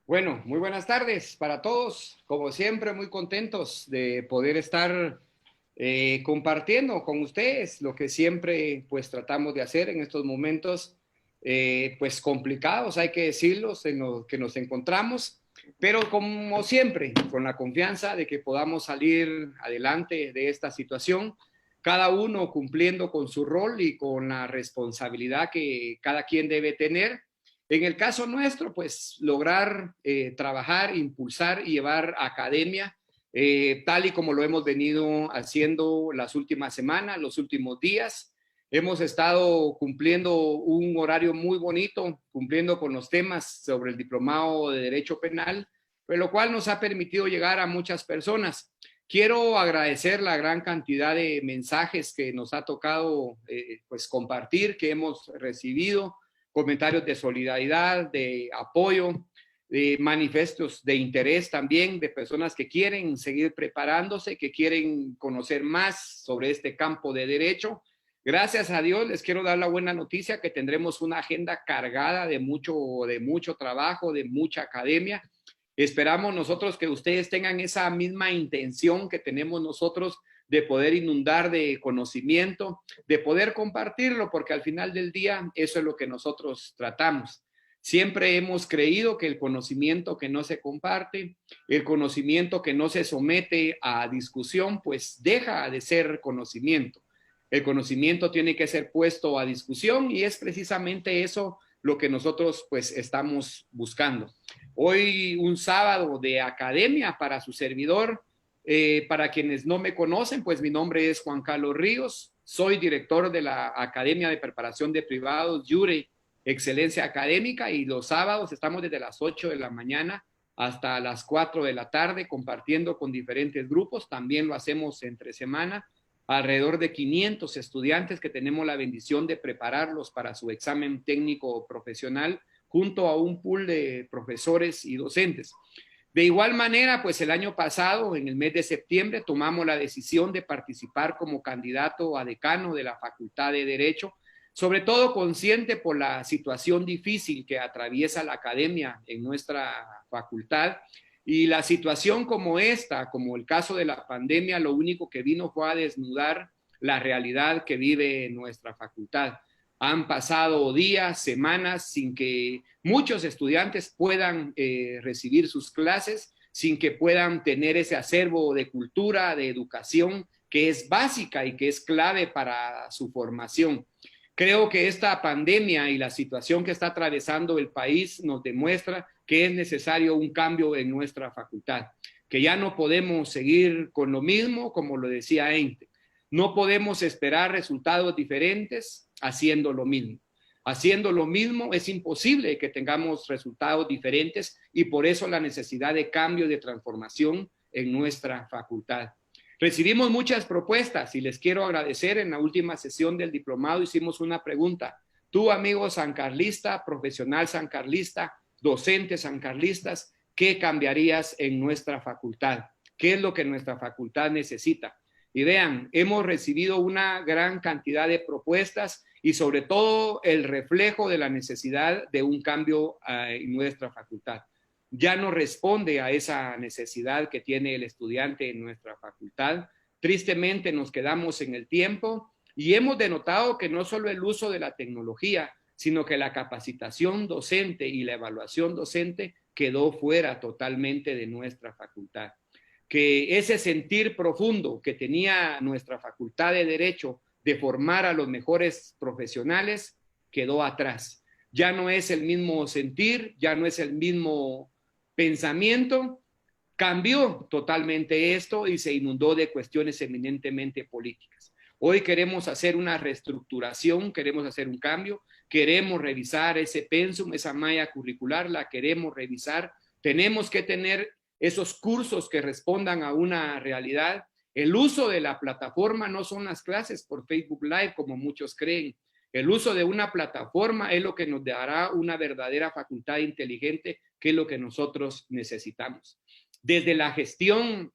Bueno, muy buenas tardes para todos. Como siempre, muy contentos de poder estar compartiendo con ustedes lo que siempre pues tratamos de hacer en estos momentos pues complicados, hay que decirlos, en los que nos encontramos, pero como siempre, con la confianza de que podamos salir adelante de esta situación, cada uno cumpliendo con su rol y con la responsabilidad que cada quien debe tener. En el caso nuestro, pues lograr trabajar, impulsar y llevar academia tal y como lo hemos venido haciendo las últimas semanas, los últimos días. Hemos estado cumpliendo un horario muy bonito, cumpliendo con los temas sobre el diplomado de Derecho Penal, pues, lo cual nos ha permitido llegar a muchas personas. Quiero agradecer la gran cantidad de mensajes que nos ha tocado pues compartir, que hemos recibido, comentarios de solidaridad, de apoyo, de manifiestos de interés también de personas que quieren seguir preparándose, que quieren conocer más sobre este campo de derecho. Gracias a Dios les quiero dar la buena noticia que tendremos una agenda cargada de mucho trabajo, de mucha academia. Esperamos nosotros que ustedes tengan esa misma intención que tenemos nosotros de poder inundar de conocimiento, de poder compartirlo, porque al final del día eso es lo que nosotros tratamos. Siempre hemos creído que el conocimiento que no se comparte, el conocimiento que no se somete a discusión, pues deja de ser conocimiento. El conocimiento tiene que ser puesto a discusión y es precisamente eso lo que nosotros pues estamos buscando. Hoy un sábado de academia para su servidor. Para quienes no me conocen, pues mi nombre es Juan Carlos Ríos, soy director de la Academia de Preparación de Privados, Jure Excelencia Académica, y los sábados estamos desde las 8 de la mañana hasta las 4 de la tarde compartiendo con diferentes grupos. También lo hacemos entre semana, alrededor de 500 estudiantes que tenemos la bendición de prepararlos para su examen técnico profesional junto a un pool de profesores y docentes. De igual manera, pues el año pasado, en el mes de septiembre, tomamos la decisión de participar como candidato a decano de la Facultad de Derecho, sobre todo consciente por la situación difícil que atraviesa la academia en nuestra facultad. Y la situación como esta, como el caso de la pandemia, lo único que vino fue a desnudar la realidad que vive nuestra facultad. Han pasado días, semanas sin que muchos estudiantes puedan recibir sus clases, sin que puedan tener ese acervo de cultura, de educación, que es básica y que es clave para su formación. Creo que esta pandemia y la situación que está atravesando el país nos demuestra que es necesario un cambio en nuestra facultad, que ya no podemos seguir con lo mismo, como lo decía Ente. No podemos esperar resultados diferentes haciendo lo mismo. Haciendo lo mismo es imposible que tengamos resultados diferentes y por eso la necesidad de cambio, de transformación en nuestra facultad. Recibimos muchas propuestas y les quiero agradecer. En la última sesión del diplomado hicimos una pregunta. Tú, amigo sancarlista, profesional sancarlista, docentes sancarlistas, ¿qué cambiarías en nuestra facultad? ¿Qué es lo que nuestra facultad necesita? Y vean, hemos recibido una gran cantidad de propuestas y sobre todo el reflejo de la necesidad de un cambio en nuestra facultad. Ya no responde a esa necesidad que tiene el estudiante en nuestra facultad. Tristemente nos quedamos en el tiempo y hemos denotado que no solo el uso de la tecnología, sino que la capacitación docente y la evaluación docente quedó fuera totalmente de nuestra facultad. Que ese sentir profundo que tenía nuestra facultad de Derecho de formar a los mejores profesionales quedó atrás. Ya no es el mismo sentir, ya no es el mismo pensamiento. Cambió totalmente esto y se inundó de cuestiones eminentemente políticas. Hoy queremos hacer una reestructuración, queremos hacer un cambio, queremos revisar ese pensum, esa malla curricular, la queremos revisar. Tenemos que tener esos cursos que respondan a una realidad. El uso de la plataforma no son las clases por Facebook Live, como muchos creen. El uso de una plataforma es lo que nos dará una verdadera facultad inteligente, que es lo que nosotros necesitamos. Desde la gestión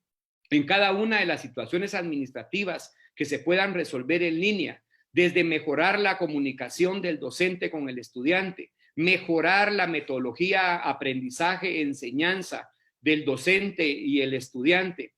en cada una de las situaciones administrativas que se puedan resolver en línea, desde mejorar la comunicación del docente con el estudiante, mejorar la metodología, aprendizaje, enseñanza del docente y el estudiante,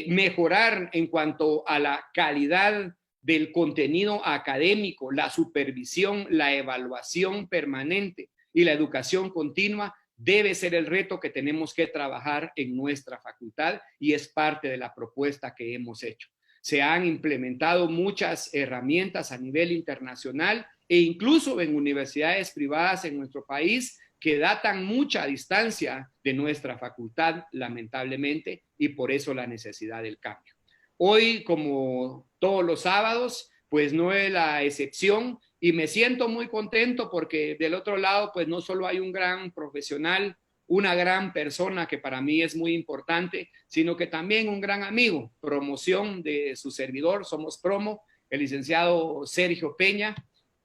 mejorar en cuanto a la calidad del contenido académico, la supervisión, la evaluación permanente y la educación continua debe ser el reto que tenemos que trabajar en nuestra facultad y es parte de la propuesta que hemos hecho. Se han implementado muchas herramientas a nivel internacional e incluso en universidades privadas en nuestro país que datan mucha distancia de nuestra facultad, lamentablemente, y por eso la necesidad del cambio. Hoy, como todos los sábados, pues no es la excepción y me siento muy contento porque del otro lado, pues no solo hay un gran profesional, una gran persona que para mí es muy importante, sino que también un gran amigo, promoción de su servidor, somos promo, el licenciado Sergio Peña.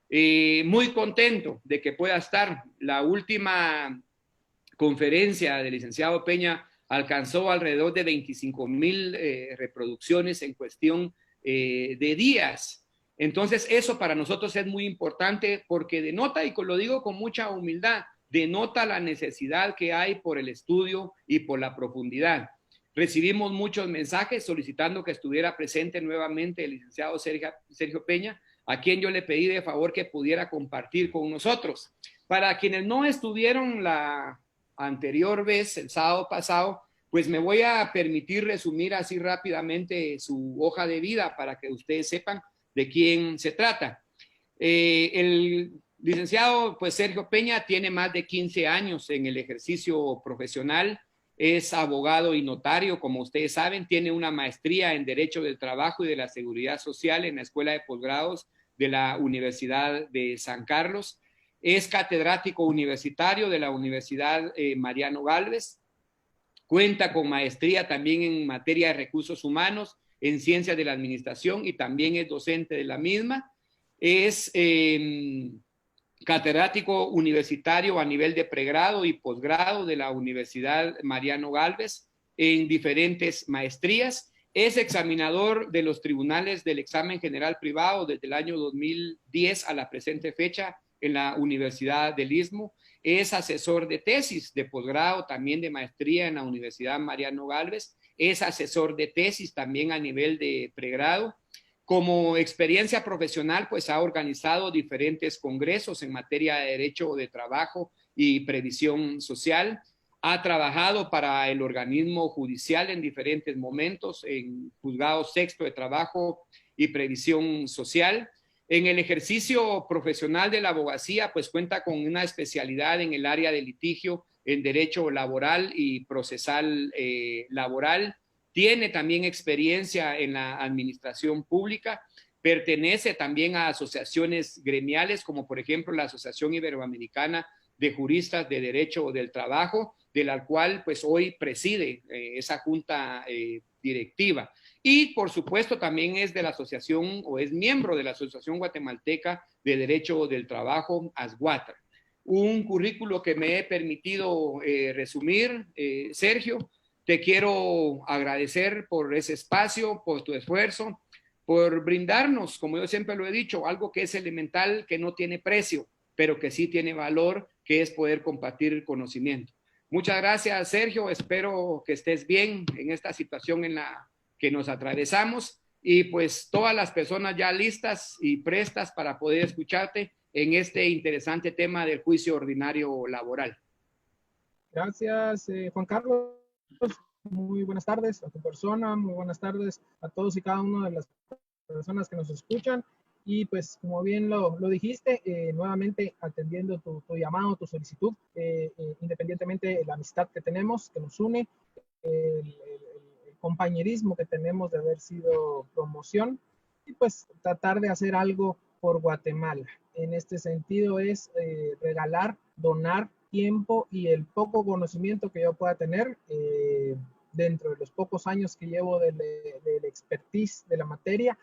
Muy contento de que pueda estar. La última conferencia del licenciado Peña alcanzó alrededor de 25,000 reproducciones en cuestión de días. Entonces, eso para nosotros es muy importante porque denota, y lo digo con mucha humildad, denota la necesidad que hay por el estudio y por la profundidad. Recibimos muchos mensajes solicitando que estuviera presente nuevamente el licenciado Sergio Peña, a quien yo le pedí de favor que pudiera compartir con nosotros. Para quienes no estuvieron la anterior vez, el sábado pasado, pues me voy a permitir resumir así rápidamente su hoja de vida para que ustedes sepan de quién se trata. El licenciado pues Sergio Peña tiene más de 15 años en el ejercicio profesional, es abogado y notario, como ustedes saben, tiene una maestría en Derecho del Trabajo y de la Seguridad Social en la Escuela de Posgrados de la Universidad de San Carlos, es catedrático universitario de la Universidad Mariano Gálvez, cuenta con maestría también en materia de recursos humanos, en ciencias de la administración y también es docente de la misma, es catedrático universitario a nivel de pregrado y posgrado de la Universidad Mariano Gálvez en diferentes maestrías. Es examinador de los tribunales del examen general privado desde el año 2010 a la presente fecha en la Universidad del Istmo. Es asesor de tesis de posgrado, también de maestría en la Universidad Mariano Gálvez. Es asesor de tesis también a nivel de pregrado. Como experiencia profesional, pues ha organizado diferentes congresos en materia de derecho de trabajo y previsión social. Ha trabajado para el organismo judicial en diferentes momentos, en juzgado sexto de trabajo y previsión social. En el ejercicio profesional de la abogacía, pues cuenta con una especialidad en el área de litigio en derecho laboral y procesal laboral. Tiene también experiencia en la administración pública, pertenece también a asociaciones gremiales, como por ejemplo la Asociación Iberoamericana de Juristas de Derecho del Trabajo, de la cual pues hoy preside esa junta directiva. Y por supuesto también es de la asociación o es miembro de la Asociación Guatemalteca de Derecho del Trabajo, ASGUATRA. Un currículo que me he permitido resumir, Sergio. Te quiero agradecer por ese espacio, por tu esfuerzo, por brindarnos, como yo siempre lo he dicho, algo que es elemental, que no tiene precio, pero que sí tiene valor, que es poder compartir el conocimiento. Muchas gracias, Sergio. Espero que estés bien en esta situación en la que nos atravesamos y pues todas las personas ya listas y prestas para poder escucharte en este interesante tema del juicio ordinario laboral. Gracias, Juan Carlos. Muy buenas tardes a tu persona, muy buenas tardes a todos y cada una de las personas que nos escuchan. Y pues como bien lo dijiste, nuevamente atendiendo tu llamado, tu solicitud, independientemente de la amistad que tenemos, que nos une, el compañerismo que tenemos de haber sido promoción, y pues tratar de hacer algo por Guatemala. En este sentido es regalar, donar tiempo y el poco conocimiento que yo pueda tener dentro de los pocos años que llevo del expertise de la materia,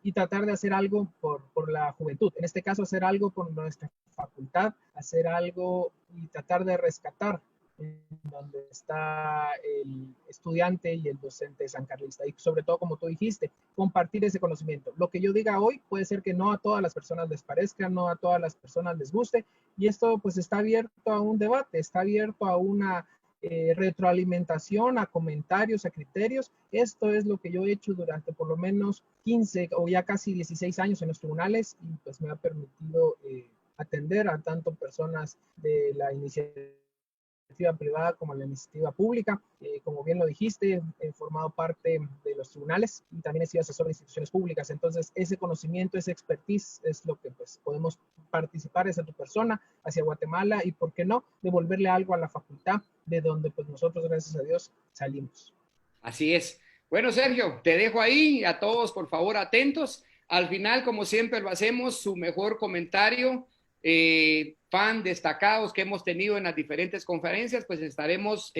y tratar de hacer algo por la juventud. En este caso, hacer algo por nuestra facultad, hacer algo y tratar de rescatar en donde está el estudiante y el docente sancarlista. Y sobre todo, como tú dijiste, compartir ese conocimiento. Lo que yo diga hoy puede ser que no a todas las personas les parezca, no a todas las personas les guste, y esto pues está abierto a un debate, está abierto a una retroalimentación, a comentarios, a criterios. Esto es lo que yo he hecho durante por lo menos 15 o ya casi 16 años en los tribunales, y pues me ha permitido atender a tanto personas de la iniciativa privada como la iniciativa pública. Como bien lo dijiste, he formado parte de los tribunales y también he sido asesor de instituciones públicas. Entonces, ese conocimiento, ese expertise es lo que pues podemos participar hacia tu persona, hacia Guatemala, y por qué no, devolverle algo a la facultad de donde pues nosotros, gracias a Dios, salimos. Así es. Bueno, Sergio, te dejo ahí, a todos por favor atentos. Al final, como siempre lo hacemos, su mejor comentario, fan destacados que hemos tenido en las diferentes conferencias, pues estaremos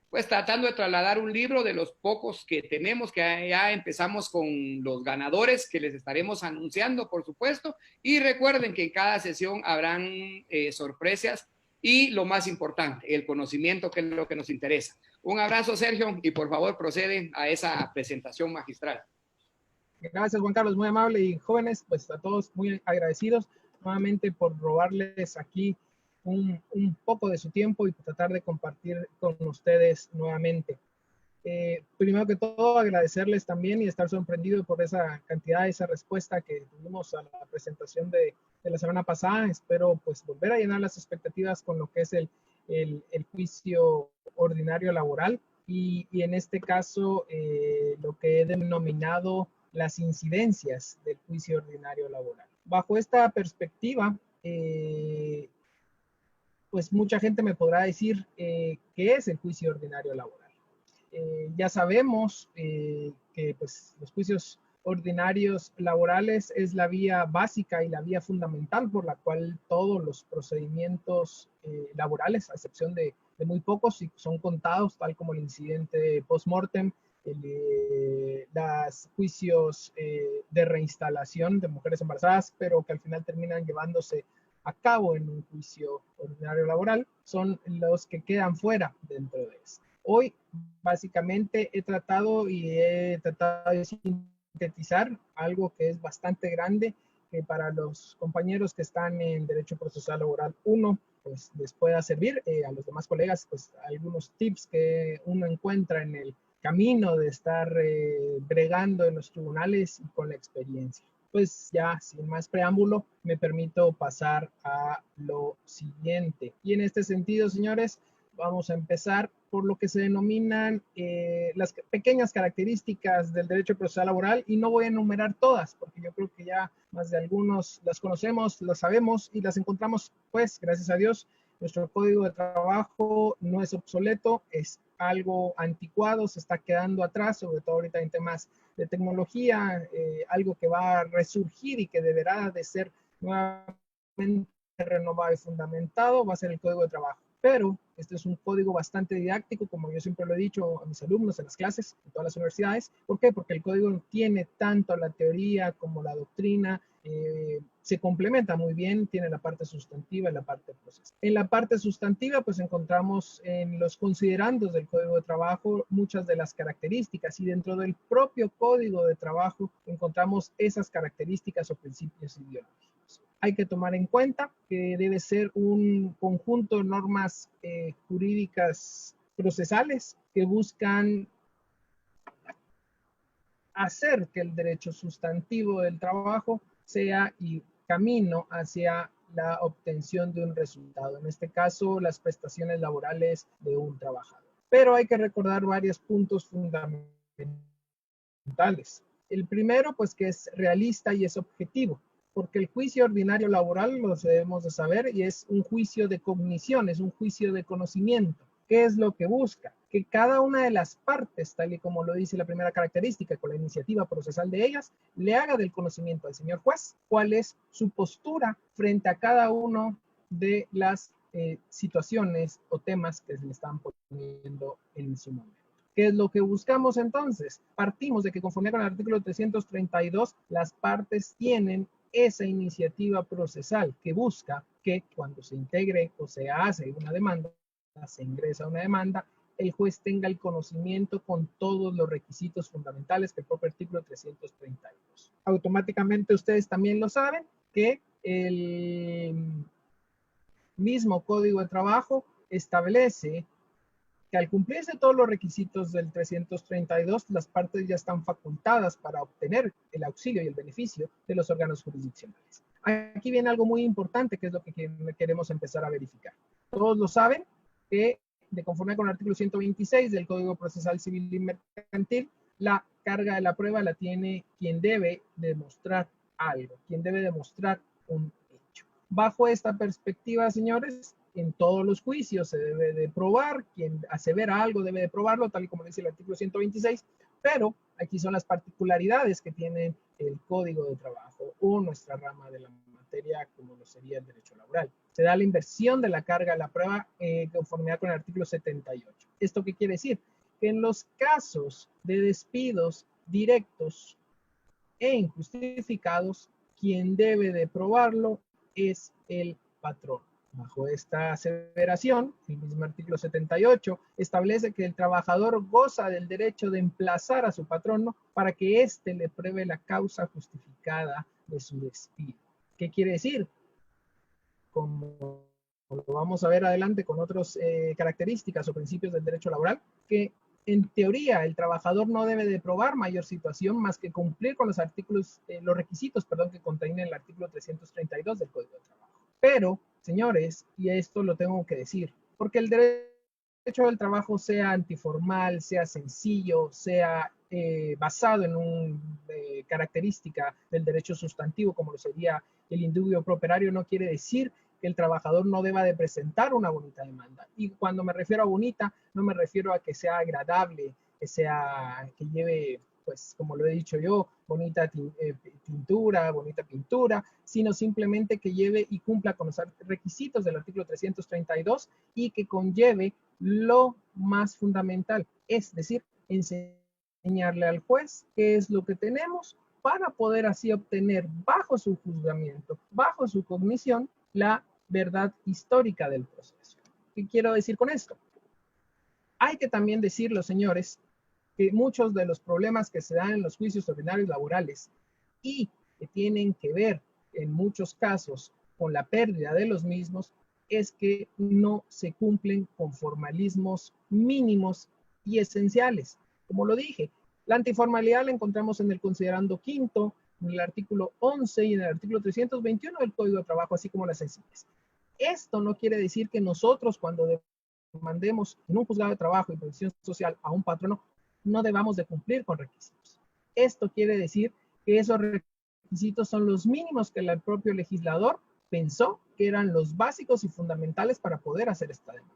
pues tratando de trasladar un libro de los pocos que tenemos, que ya empezamos con los ganadores, que les estaremos anunciando, por supuesto. Y recuerden que en cada sesión habrán sorpresas y lo más importante, el conocimiento, que es lo que nos interesa. Un abrazo, Sergio, y por favor procede a esa presentación magistral. Gracias, Juan Carlos, muy amable. Y jóvenes, pues a todos muy agradecidos nuevamente por robarles aquí un poco de su tiempo y tratar de compartir con ustedes nuevamente. Primero que todo, agradecerles también y estar sorprendido por esa cantidad, esa respuesta que tuvimos a la presentación de la semana pasada. Espero pues volver a llenar las expectativas con lo que es el juicio ordinario laboral y en este caso lo que he denominado las incidencias del juicio ordinario laboral. Bajo esta perspectiva, pues mucha gente me podrá decir qué es el juicio ordinario laboral. Ya sabemos que pues, los juicios ordinarios laborales es la vía básica y la vía fundamental por la cual todos los procedimientos laborales, a excepción de muy pocos, y son contados, tal como el incidente post-mortem, los juicios de reinstalación de mujeres embarazadas, pero que al final terminan llevándose a cabo en un juicio ordinario laboral, son los que quedan fuera dentro de esto. Hoy, básicamente, he tratado de sintetizar algo que es bastante grande, que para los compañeros que están en Derecho Procesal Laboral 1, pues les pueda servir. A los demás colegas, pues algunos tips que uno encuentra en el camino de estar bregando en los tribunales y con la experiencia. Pues ya sin más preámbulo, me permito pasar a lo siguiente. Y en este sentido, señores, vamos a empezar por lo que se denominan las pequeñas características del derecho procesal laboral, y no voy a enumerar todas porque yo creo que ya más de algunos las conocemos, las sabemos y las encontramos, pues gracias a Dios. Nuestro código de trabajo no es obsoleto, es algo anticuado, se está quedando atrás, sobre todo ahorita en temas de tecnología, algo que va a resurgir y que deberá de ser nuevamente renovado y fundamentado, va a ser el código de trabajo. Pero este es un código bastante didáctico, como yo siempre lo he dicho a mis alumnos en las clases, en todas las universidades. ¿Por qué? Porque el código tiene tanto la teoría como la doctrina, se complementa muy bien, tiene la parte sustantiva y la parte procesal. En la parte sustantiva, pues encontramos en los considerandos del Código de Trabajo muchas de las características, y dentro del propio Código de Trabajo encontramos esas características o principios ideológicos. Hay que tomar en cuenta que debe ser un conjunto de normas jurídicas procesales que buscan hacer que el derecho sustantivo del trabajo sea y camino hacia la obtención de un resultado, en este caso las prestaciones laborales de un trabajador. Pero hay que recordar varios puntos fundamentales. El primero, pues que es realista y es objetivo, porque el juicio ordinario laboral lo debemos de saber y es un juicio de cognición, es un juicio de conocimiento. ¿Qué es lo que busca? Que cada una de las partes, tal y como lo dice la primera característica, con la iniciativa procesal de ellas, le haga del conocimiento al señor juez cuál es su postura frente a cada uno de las situaciones o temas que se le están poniendo en su momento. ¿Qué es lo que buscamos entonces? Partimos de que conforme con el artículo 332, las partes tienen esa iniciativa procesal que busca que cuando se integre o se hace una demanda, se ingresa una demanda, el juez tenga el conocimiento con todos los requisitos fundamentales que el propio artículo 332. Automáticamente ustedes también lo saben que el mismo Código de Trabajo establece que al cumplirse todos los requisitos del 332, las partes ya están facultadas para obtener el auxilio y el beneficio de los órganos jurisdiccionales. Aquí viene algo muy importante, que es lo que queremos empezar a verificar. Todos lo saben, que de conforme con el artículo 126 del Código Procesal Civil y Mercantil, la carga de la prueba la tiene quien debe demostrar algo, quien debe demostrar un hecho. Bajo esta perspectiva, señores, en todos los juicios se debe de probar, quien asevera algo debe de probarlo, tal y como dice el artículo 126, pero aquí son las particularidades que tiene el Código de Trabajo o nuestra rama de la materia, como lo sería el derecho laboral. Se da la inversión de la carga de la prueba en conformidad con el artículo 78. ¿Esto qué quiere decir? Que en los casos de despidos directos e injustificados, quien debe de probarlo es el patrón. Bajo esta aseveración, el mismo artículo 78 establece que el trabajador goza del derecho de emplazar a su patrono para que éste le pruebe la causa justificada de su despido. ¿Qué quiere decir? Como lo vamos a ver adelante con otras características o principios del derecho laboral, que en teoría el trabajador no debe de probar mayor situación más que cumplir con los requisitos que contiene el artículo 332 del Código de Trabajo. Pero, señores, y esto lo tengo que decir, porque el derecho del trabajo sea antiformal, sea sencillo, sea basado en una característica del derecho sustantivo, como lo sería el indubio properario, no quiere decir que el trabajador no deba de presentar una bonita demanda. Y cuando me refiero a bonita, no me refiero a que sea agradable, que lleve, pues como lo he dicho yo, bonita pintura, sino simplemente que lleve y cumpla con los requisitos del artículo 332 y que conlleve lo más fundamental, es decir, enseñarle al juez qué es lo que tenemos para poder así obtener bajo su juzgamiento, bajo su cognición, la verdad histórica del proceso. ¿Qué quiero decir con esto? Hay que también decirlo, señores, que muchos de los problemas que se dan en los juicios ordinarios laborales y que tienen que ver en muchos casos con la pérdida de los mismos es que no se cumplen con formalismos mínimos y esenciales. Como lo dije, la antiformalidad la encontramos en el considerando quinto, en el artículo 11 y en el artículo 321 del Código de Trabajo, así como las sencillas. Esto no quiere decir que nosotros cuando demandemos en un juzgado de trabajo y previsión social a un patrono no debamos de cumplir con requisitos. Esto quiere decir que esos requisitos son los mínimos que el propio legislador pensó que eran los básicos y fundamentales para poder hacer esta demanda.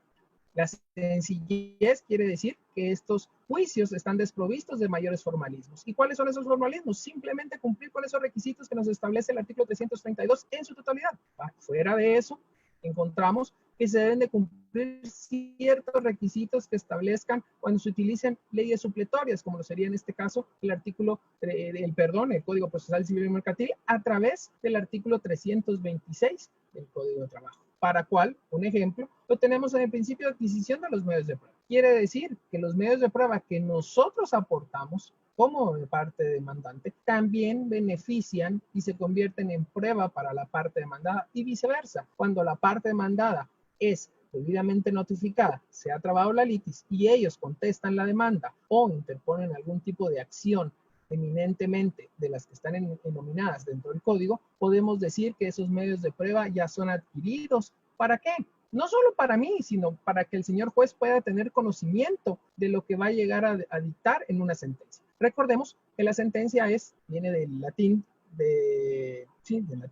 La sencillez quiere decir que estos juicios están desprovistos de mayores formalismos. ¿Y cuáles son esos formalismos? Simplemente cumplir con esos requisitos que nos establece el artículo 332 en su totalidad. Fuera de eso, encontramos que se deben de cumplir ciertos requisitos que establezcan cuando se utilicen leyes supletorias, como lo sería en este caso el artículo, el Código Procesal Civil y Mercantil, a través del artículo 326 del Código de Trabajo. Para cual, un ejemplo, lo tenemos en el principio de adquisición de los medios de prueba. Quiere decir que los medios de prueba que nosotros aportamos como parte demandante también benefician y se convierten en prueba para la parte demandada y viceversa. Cuando la parte demandada es debidamente notificada, se ha trabado la litis y ellos contestan la demanda o interponen algún tipo de acción eminentemente de las que están nominadas dentro del código, podemos decir que esos medios de prueba ya son adquiridos. ¿Para qué? No solo para mí, sino para que el señor juez pueda tener conocimiento de lo que va a llegar a dictar en una sentencia. Recordemos que la sentencia viene del latín, sintiendo,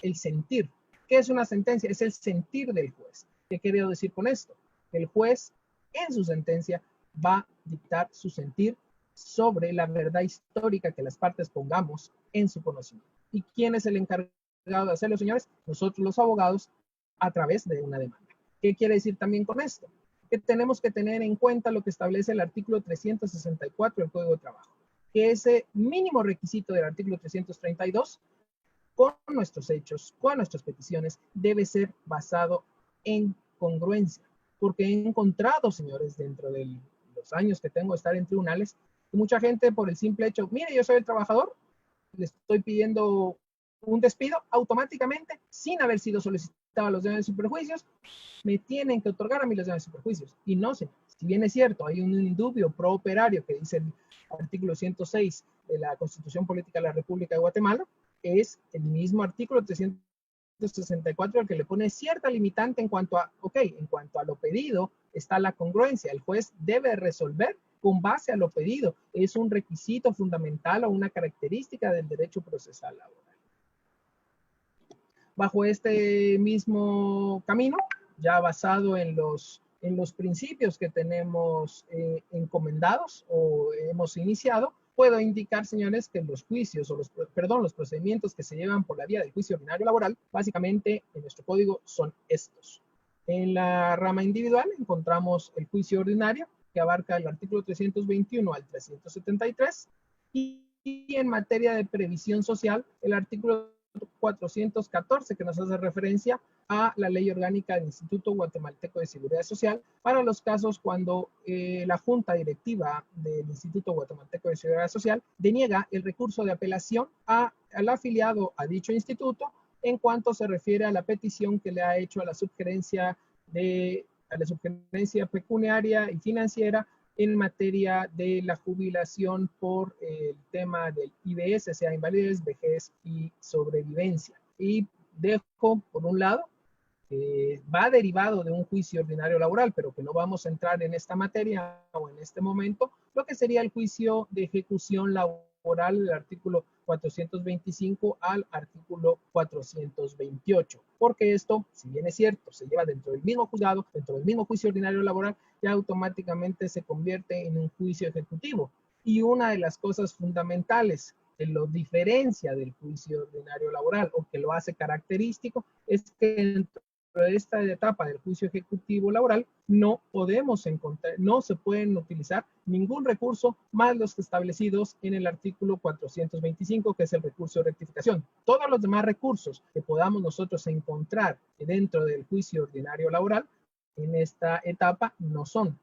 el sentir. ¿Qué es una sentencia? Es el sentir del juez. ¿Qué quiero decir con esto? El juez en su sentencia va a dictar su sentir sobre la verdad histórica que las partes pongamos en su conocimiento. ¿Y quién es el encargado de hacerlo, señores? Nosotros los abogados a través de una demanda. ¿Qué quiere decir también con esto? Que tenemos que tener en cuenta lo que establece el artículo 364 del Código de Trabajo, que ese mínimo requisito del artículo 332 con nuestros hechos, con nuestras peticiones, debe ser basado en congruencia, porque he encontrado, señores, dentro de los años que tengo de estar en tribunales, mucha gente por el simple hecho, mire, yo soy el trabajador, le estoy pidiendo un despido automáticamente sin haber sido solicitado a los demás superjuicios, me tienen que otorgar a mí los demás superjuicios. Y no, señor. Si bien es cierto, hay un indubio pro operario que dice el artículo 106 de la Constitución Política de la República de Guatemala, es el mismo artículo 364 el que le pone cierta limitante en cuanto a, en cuanto a lo pedido está la congruencia. El juez debe resolver con base a lo pedido. Es un requisito fundamental o una característica del derecho procesal laboral. Bajo este mismo camino, ya basado en los principios que tenemos encomendados o hemos iniciado, puedo indicar, señores, que los juicios o los procedimientos que se llevan por la vía del juicio ordinario laboral, básicamente en nuestro código son estos. En la rama individual encontramos el juicio ordinario, que abarca el artículo 321 al 373, y en materia de previsión social, el artículo 414, que nos hace referencia a la ley orgánica del Instituto Guatemalteco de Seguridad Social para los casos cuando la junta directiva del Instituto Guatemalteco de Seguridad Social deniega el recurso de apelación al afiliado a dicho instituto en cuanto se refiere a la petición que le ha hecho a la subgerencia pecuniaria y financiera en materia de la jubilación por el tema del IBS, sea invalidez, vejez y sobrevivencia. Y dejo, por un lado, va derivado de un juicio ordinario laboral, pero que no vamos a entrar en esta materia o en este momento, lo que sería el juicio de ejecución laboral del artículo 425 al artículo 428, porque esto, si bien es cierto, se lleva dentro del mismo juzgado, dentro del mismo juicio ordinario laboral, ya automáticamente se convierte en un juicio ejecutivo. Y una de las cosas fundamentales que lo diferencia del juicio ordinario laboral o que lo hace característico es que dentro de esta etapa del juicio ejecutivo laboral no podemos encontrar, no se pueden utilizar ningún recurso más los establecidos en el artículo 425, que es el recurso de rectificación. Todos los demás recursos que podamos nosotros encontrar dentro del juicio ordinario laboral en esta etapa no son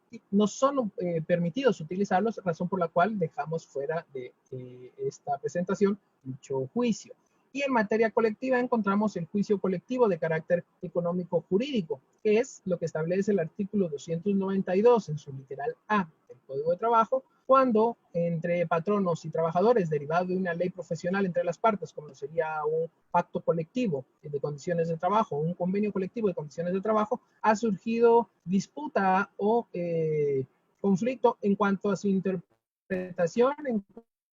permitidos utilizarlos, razón por la cual dejamos fuera de esta presentación dicho juicio. Y en materia colectiva encontramos el juicio colectivo de carácter económico jurídico, que es lo que establece el artículo 292 en su literal A del Código de Trabajo, cuando entre patronos y trabajadores, derivado de una ley profesional entre las partes, como sería un pacto colectivo de condiciones de trabajo, un convenio colectivo de condiciones de trabajo, ha surgido disputa o conflicto en cuanto a su interpretación, en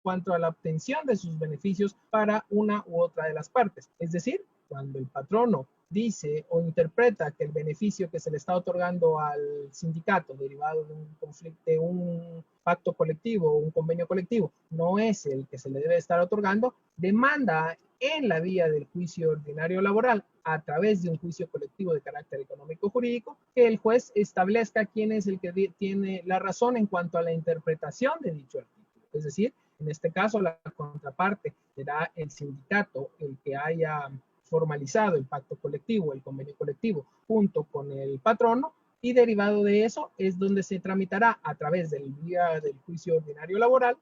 cuanto a la obtención de sus beneficios para una u otra de las partes. Es decir, cuando el patrono dice o interpreta que el beneficio que se le está otorgando al sindicato derivado de un conflicto, de un pacto colectivo o un convenio colectivo, no es el que se le debe estar otorgando, demanda en la vía del juicio ordinario laboral a través de un juicio colectivo de carácter económico jurídico, que el juez establezca quién es el que tiene la razón en cuanto a la interpretación de dicho artículo. Es decir, en este caso, la contraparte será el sindicato el que haya formalizado el pacto colectivo, el convenio colectivo, junto con el patrono, y derivado de eso es donde se tramitará a través del vía del juicio ordinario laboral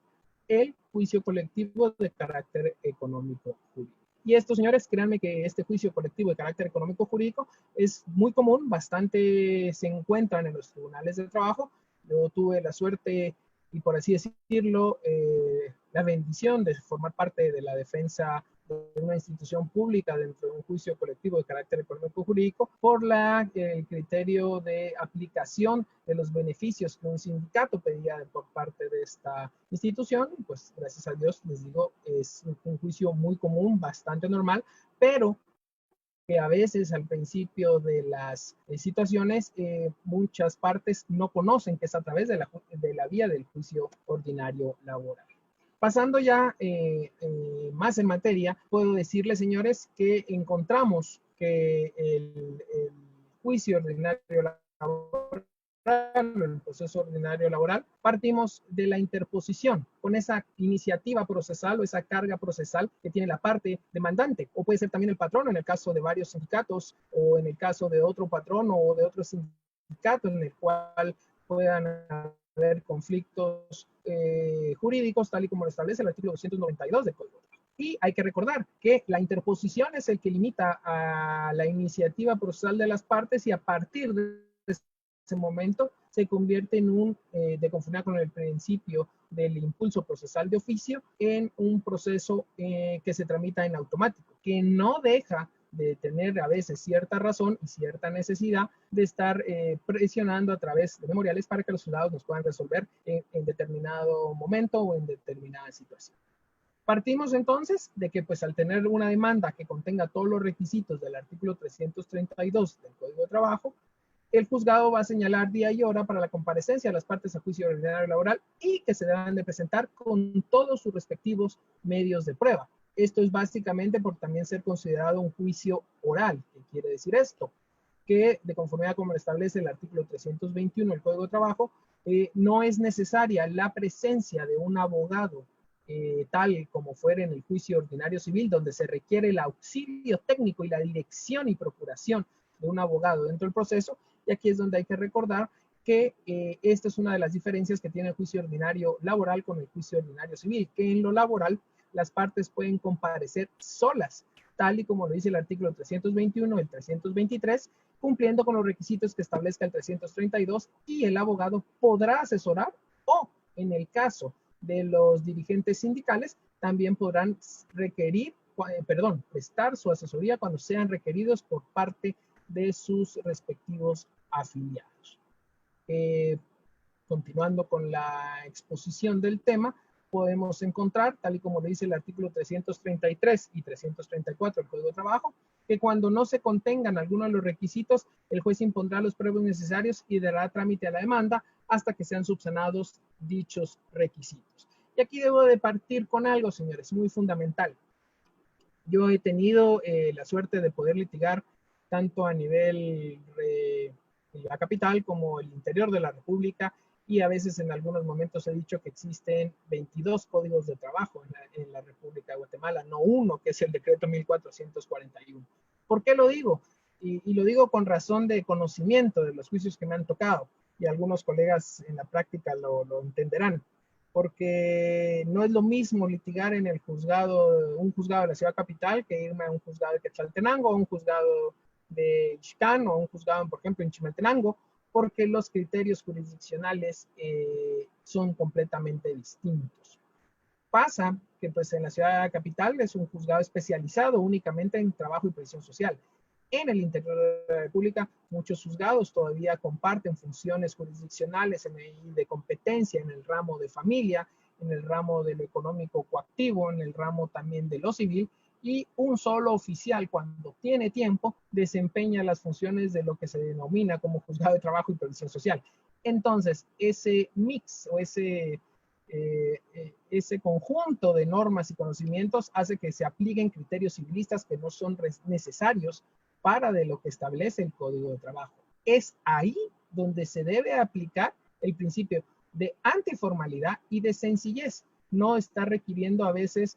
el juicio colectivo de carácter económico jurídico. Y esto, señores, créanme que este juicio colectivo de carácter económico jurídico es muy común, bastante se encuentran en los tribunales de trabajo. Yo tuve la suerte y, por así decirlo, la bendición de formar parte de la defensa de una institución pública dentro de un juicio colectivo de carácter económico jurídico por el criterio de aplicación de los beneficios que un sindicato pedía por parte de esta institución. Pues gracias a Dios, les digo, es un juicio muy común, bastante normal, pero que a veces al principio de las situaciones muchas partes no conocen que es a través de la vía del juicio ordinario laboral. Pasando ya más en materia, puedo decirles, señores, que encontramos que el juicio ordinario laboral el proceso ordinario laboral, partimos de la interposición, con esa iniciativa procesal o esa carga procesal que tiene la parte demandante, o puede ser también el patrono en el caso de varios sindicatos, o en el caso de otro patrono o de otro sindicato en el cual puedan haber conflictos jurídicos, tal y como lo establece el artículo 292 del Código. Y hay que recordar que la interposición es el que limita a la iniciativa procesal de las partes, y a partir de ese momento se convierte en de conformidad con el principio del impulso procesal de oficio, en un proceso que se tramita en automático, que no deja de tener a veces cierta razón y cierta necesidad de estar presionando a través de memoriales para que los juzgados nos puedan resolver en determinado momento o en determinada situación. Partimos entonces de que, pues, al tener una demanda que contenga todos los requisitos del artículo 332 del Código de Trabajo, el juzgado va a señalar día y hora para la comparecencia de las partes a juicio ordinario laboral, y que se deben de presentar con todos sus respectivos medios de prueba. Esto es básicamente por también ser considerado un juicio oral. ¿Qué quiere decir esto? Que, de conformidad como lo establece el artículo 321 del Código de Trabajo, no es necesaria la presencia de un abogado, tal como fuera en el juicio ordinario civil, donde se requiere el auxilio técnico y la dirección y procuración de un abogado dentro del proceso. Y aquí es donde hay que recordar que esta es una de las diferencias que tiene el juicio ordinario laboral con el juicio ordinario civil, que en lo laboral las partes pueden comparecer solas, tal y como lo dice el artículo 321 y el 323, cumpliendo con los requisitos que establezca el 332, y el abogado podrá asesorar, o en el caso de los dirigentes sindicales, también podrán prestar su asesoría cuando sean requeridos por parte de sus respectivos afiliados. Continuando con la exposición del tema, podemos encontrar, tal y como lo dice el artículo 333 y 334 del Código de Trabajo, que cuando no se contengan algunos de los requisitos, el juez impondrá los pruebas necesarios y dará trámite a la demanda hasta que sean subsanados dichos requisitos. Y aquí debo de partir con algo, señores, muy fundamental. Yo he tenido la suerte de poder litigar tanto a nivel de la capital como el interior de la República, y a veces en algunos momentos he dicho que existen 22 códigos de trabajo en la República de Guatemala, no uno, que es el decreto 1441. ¿Por qué lo digo? Y lo digo con razón de conocimiento de los juicios que me han tocado, y algunos colegas en la práctica lo entenderán, porque no es lo mismo litigar en el juzgado, un juzgado de la ciudad capital, que irme a un juzgado de Quetzaltenango, o un juzgado de Ixcán, o un juzgado, por ejemplo, en Chimaltenango, porque los criterios jurisdiccionales son completamente distintos. Pasa que, pues, en la ciudad capital es un juzgado especializado únicamente en trabajo y previsión social. En el interior de la República, muchos juzgados todavía comparten funciones jurisdiccionales de competencia en el ramo de familia, en el ramo de lo económico coactivo, en el ramo también de lo civil, y un solo oficial, cuando tiene tiempo, desempeña las funciones de lo que se denomina como juzgado de trabajo y previsión social. Entonces, ese mix o ese conjunto de normas y conocimientos hace que se apliquen criterios civilistas que no son necesarios para de lo que establece el Código de Trabajo. Es ahí donde se debe aplicar el principio de antiformalidad y de sencillez. No está requiriendo a veces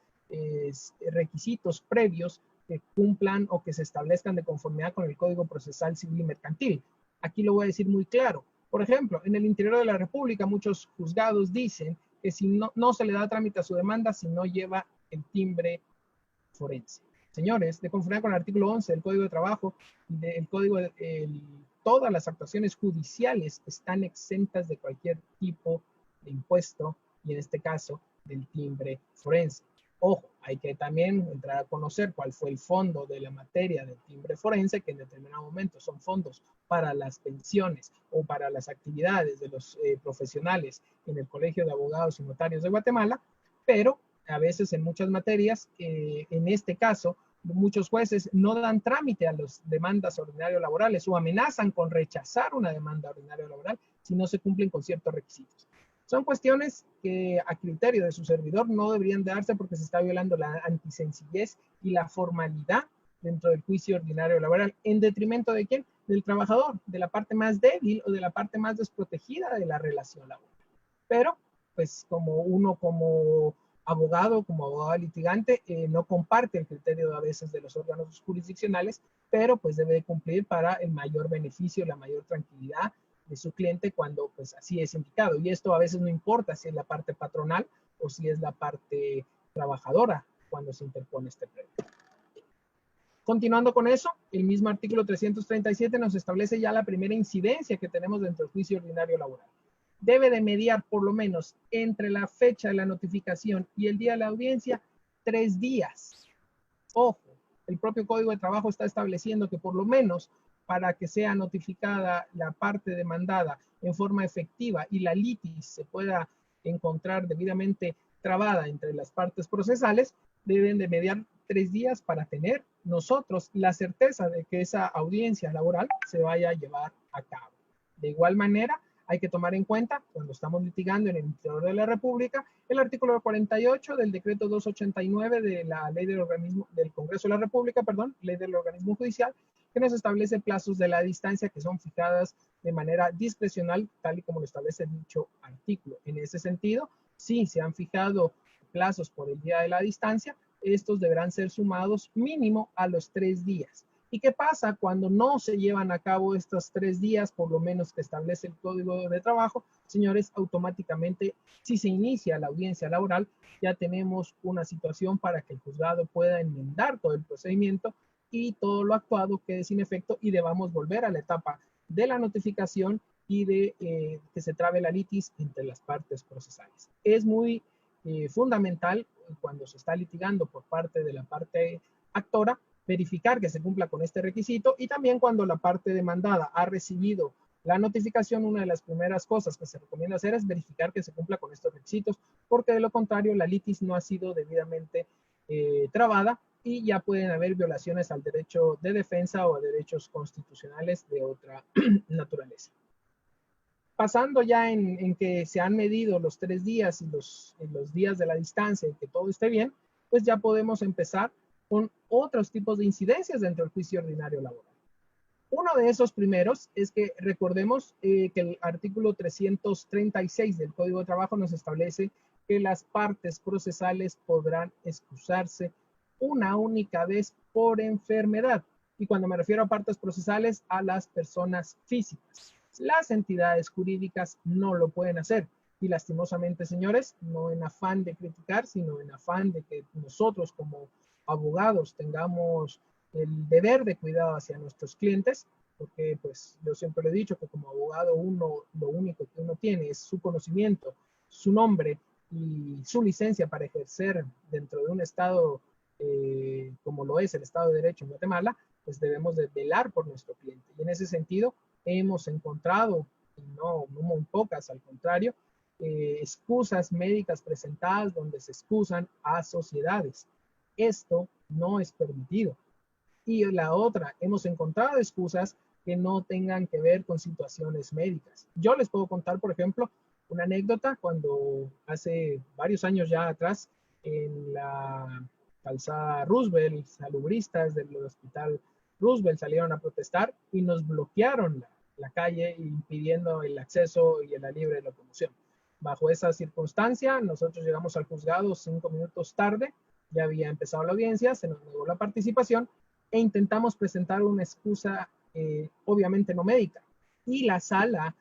requisitos previos que cumplan o que se establezcan de conformidad con el Código Procesal Civil y Mercantil. Aquí lo voy a decir muy claro. Por ejemplo, en el interior de la República, muchos juzgados dicen que si no se le da trámite a su demanda si no lleva el timbre forense. Señores, de conformidad con el artículo 11 del Código de Trabajo, todas las actuaciones judiciales están exentas de cualquier tipo de impuesto, y en este caso del timbre forense. Ojo, hay que también entrar a conocer cuál fue el fondo de la materia del timbre forense, que en determinado momento son fondos para las pensiones o para las actividades de los profesionales en el Colegio de Abogados y Notarios de Guatemala, pero a veces en muchas materias, en este caso, muchos jueces no dan trámite a las demandas ordinarias laborales o amenazan con rechazar una demanda ordinaria laboral si no se cumplen con ciertos requisitos. Son cuestiones que a criterio de su servidor no deberían darse, porque se está violando la antisencillez y la formalidad dentro del juicio ordinario laboral. ¿En detrimento de quién? del trabajador, de la parte más débil o de la parte más desprotegida de la relación laboral. Pero, pues como abogado litigante, no comparte el criterio a veces de los órganos jurisdiccionales, pero pues debe de cumplir para el mayor beneficio, la mayor tranquilidad de su cliente cuando pues así es indicado. Y esto a veces no importa si es la parte patronal o si es la parte trabajadora cuando se interpone este premio. Continuando con eso, el mismo artículo 337 nos establece ya la primera incidencia que tenemos dentro del juicio ordinario laboral. Debe de mediar por lo menos entre la fecha de la notificación y el día de la audiencia 3 días. Ojo, el propio Código de Trabajo está estableciendo que por lo menos para que sea notificada la parte demandada en forma efectiva y la litis se pueda encontrar debidamente trabada entre las partes procesales, deben de mediar 3 días para tener nosotros la certeza de que esa audiencia laboral se vaya a llevar a cabo. De igual manera, hay que tomar en cuenta, cuando estamos litigando en el interior de la República, el artículo 48 del decreto 289 de la ley del organismo del Congreso de la República, ley del organismo judicial, que nos establece plazos de la distancia que son fijadas de manera discrecional, tal y como lo establece dicho artículo. En ese sentido, sí se han fijado plazos por el día de la distancia, estos deberán ser sumados mínimo a los 3 días. ¿Y qué pasa cuando no se llevan a cabo estos 3 días, por lo menos que establece el Código de Trabajo? Señores, automáticamente, si se inicia la audiencia laboral, ya tenemos una situación para que el juzgado pueda enmendar todo el procedimiento y todo lo actuado quede sin efecto y debamos volver a la etapa de la notificación y de que se trabe la litis entre las partes procesales. Es muy fundamental cuando se está litigando por parte de la parte actora, verificar que se cumpla con este requisito y también cuando la parte demandada ha recibido la notificación, una de las primeras cosas que se recomienda hacer es verificar que se cumpla con estos requisitos, porque de lo contrario la litis no ha sido debidamente trabada y ya pueden haber violaciones al derecho de defensa o a derechos constitucionales de otra naturaleza. Pasando ya en que se han medido los 3 días y los días de la distancia y que todo esté bien, pues ya podemos empezar con otros tipos de incidencias dentro del juicio ordinario laboral. Uno de esos primeros es que recordemos que el artículo 336 del Código de Trabajo nos establece que las partes procesales podrán excusarse una única vez por enfermedad. Y cuando me refiero a partes procesales, a las personas físicas. Las entidades jurídicas no lo pueden hacer. Y lastimosamente, señores, no en afán de criticar, sino en afán de que nosotros como abogados tengamos el deber de cuidado hacia nuestros clientes, porque pues yo siempre lo he dicho que como abogado uno lo único que uno tiene es su conocimiento, su nombre y su licencia para ejercer dentro de un estado como lo es el Estado de Derecho en Guatemala, pues debemos de velar por nuestro cliente. Y en ese sentido hemos encontrado, y no muy pocas, al contrario, excusas médicas presentadas donde se excusan a sociedades. Esto no es permitido. Y la otra, hemos encontrado excusas que no tengan que ver con situaciones médicas. Yo les puedo contar, por ejemplo, una anécdota cuando hace varios años ya atrás, en la calzada Roosevelt, salubristas del hospital Roosevelt salieron a protestar y nos bloquearon la calle impidiendo el acceso y la libre locomoción. Bajo esa circunstancia, nosotros llegamos al juzgado 5 minutos tarde, ya había empezado la audiencia, se nos negó la participación e intentamos presentar una excusa obviamente no médica. Y la sala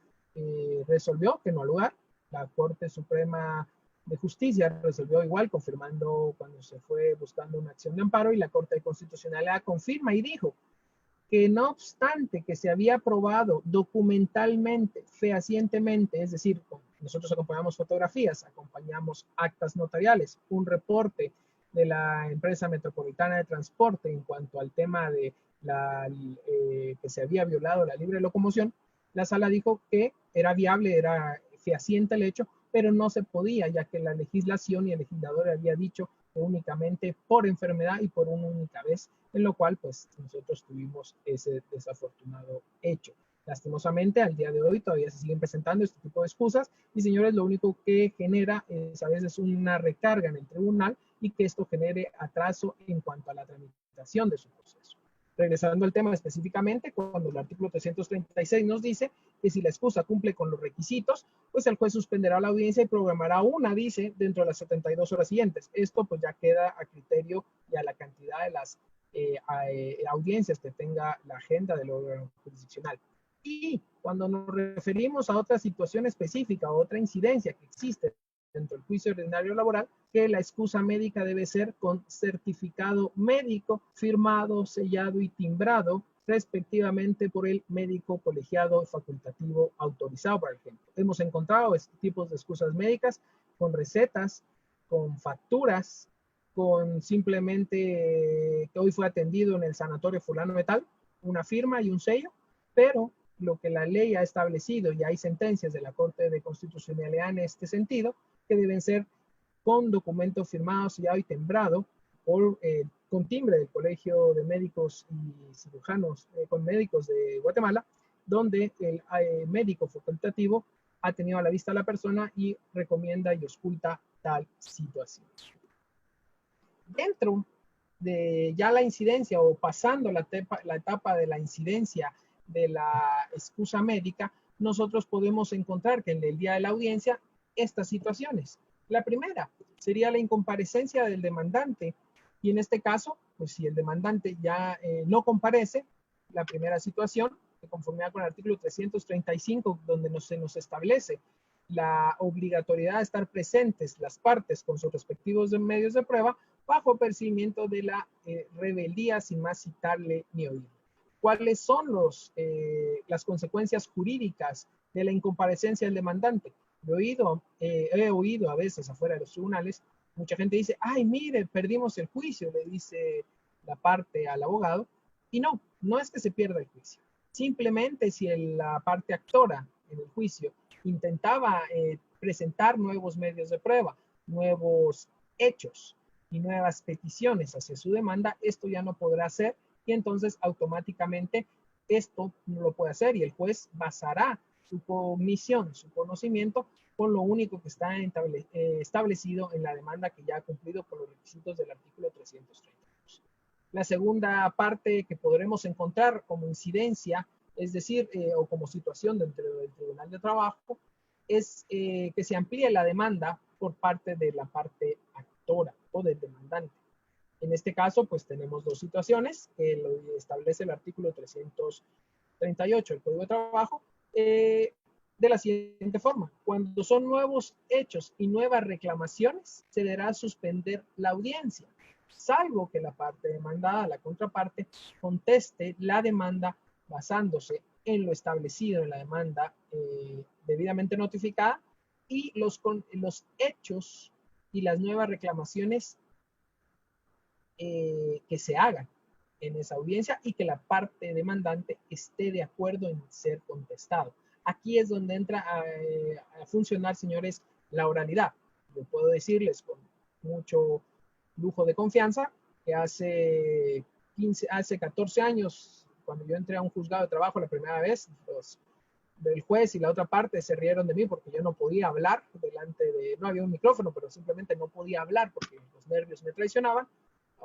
resolvió que no al lugar. La Corte Suprema de Justicia resolvió igual, confirmando cuando se fue buscando una acción de amparo, y la Corte de Constitucionalidad confirma y dijo que no obstante que se había probado documentalmente, fehacientemente, es decir, nosotros acompañamos fotografías, acompañamos actas notariales, un reporte de la empresa metropolitana de transporte en cuanto al tema de que se había violado la libre locomoción, la sala dijo que era viable, era fehaciente el hecho, pero no se podía, ya que la legislación y el legislador había dicho que únicamente por enfermedad y por una única vez, en lo cual pues nosotros tuvimos ese desafortunado hecho. Lastimosamente, al día de hoy todavía se siguen presentando este tipo de excusas y, señores, lo único que genera es a veces una recarga en el tribunal y que esto genere atraso en cuanto a la tramitación de su proceso. Regresando al tema específicamente, cuando el artículo 336 nos dice que si la excusa cumple con los requisitos, pues el juez suspenderá la audiencia y programará una, dice, dentro de las 72 horas siguientes. Esto pues ya queda a criterio y a la cantidad de las audiencias que tenga la agenda del órgano jurisdiccional. Y cuando nos referimos a otra situación específica o otra incidencia que existe dentro del juicio ordinario laboral, que la excusa médica debe ser con certificado médico firmado, sellado y timbrado respectivamente por el médico colegiado facultativo autorizado, por ejemplo. Hemos encontrado este tipos de excusas médicas con recetas, con facturas, con simplemente que hoy fue atendido en el sanatorio fulano de tal, una firma y un sello, pero lo que la ley ha establecido, y hay sentencias de la Corte de Constitucionalidad en este sentido, que deben ser con documento firmado, sellado y timbrado por, con timbre del Colegio de Médicos y Cirujanos, con médicos de Guatemala, donde el médico facultativo ha tenido a la vista a la persona y recomienda y oculta tal situación. Dentro de ya la incidencia o pasando la etapa de la incidencia de la excusa médica, nosotros podemos encontrar que en el día de la audiencia estas situaciones. La primera sería la incomparecencia del demandante y en este caso, pues si el demandante ya no comparece, la primera situación, de conformidad con el artículo 335, donde se nos establece la obligatoriedad de estar presentes las partes con sus respectivos medios de prueba, bajo percibimiento de la rebeldía sin más citarle ni oír. ¿Cuáles son las consecuencias jurídicas de la incomparecencia del demandante? He oído a veces afuera de los tribunales, mucha gente dice, ay, mire, perdimos el juicio, le dice la parte al abogado, y no, no es que se pierda el juicio. Simplemente si la parte actora en el juicio intentaba presentar nuevos medios de prueba, nuevos hechos y nuevas peticiones hacia su demanda, esto ya no podrá ser y entonces automáticamente esto no lo puede hacer y el juez basará su comisión, su conocimiento con lo único que está establecido en la demanda que ya ha cumplido con los requisitos del artículo 332. La segunda parte que podremos encontrar como incidencia, es decir, o como situación dentro del Tribunal de Trabajo, es que se amplíe la demanda por parte de la parte actora o del demandante. En este caso, pues tenemos dos situaciones que lo establece el artículo 338 del Código de Trabajo, de la siguiente forma. Cuando son nuevos hechos y nuevas reclamaciones, se deberá suspender la audiencia, salvo que la parte demandada, la contraparte, conteste la demanda basándose en lo establecido en la demanda debidamente notificada y los hechos y las nuevas reclamaciones que se hagan en esa audiencia y que la parte demandante esté de acuerdo en ser contestado. Aquí es donde entra a funcionar, señores, la oralidad. Yo puedo decirles con mucho lujo de confianza que hace 14 años, cuando yo entré a un juzgado de trabajo la primera vez, del juez y la otra parte se rieron de mí porque yo no podía hablar no había un micrófono, pero simplemente no podía hablar porque los nervios me traicionaban.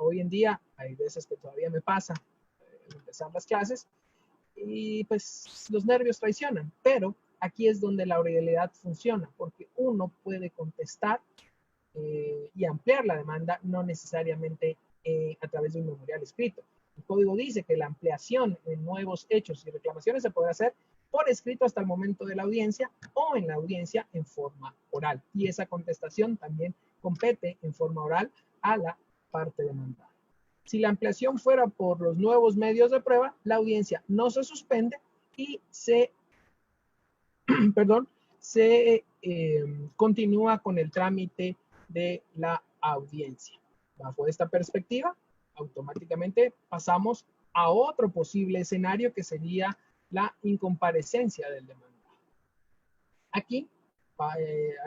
Hoy en día hay veces que todavía me pasa empezar las clases y pues los nervios traicionan, pero aquí es donde la oralidad funciona porque uno puede contestar y ampliar la demanda, no necesariamente a través de un memorial escrito. El código dice que la ampliación en nuevos hechos y reclamaciones se puede hacer por escrito hasta el momento de la audiencia o en la audiencia en forma oral. Y esa contestación también compete en forma oral a la parte demandada. Si la ampliación fuera por los nuevos medios de prueba, la audiencia no se suspende y se continúa con el trámite de la audiencia. Bajo esta perspectiva, automáticamente pasamos a otro posible escenario que sería la incomparecencia del demandado. Aquí, a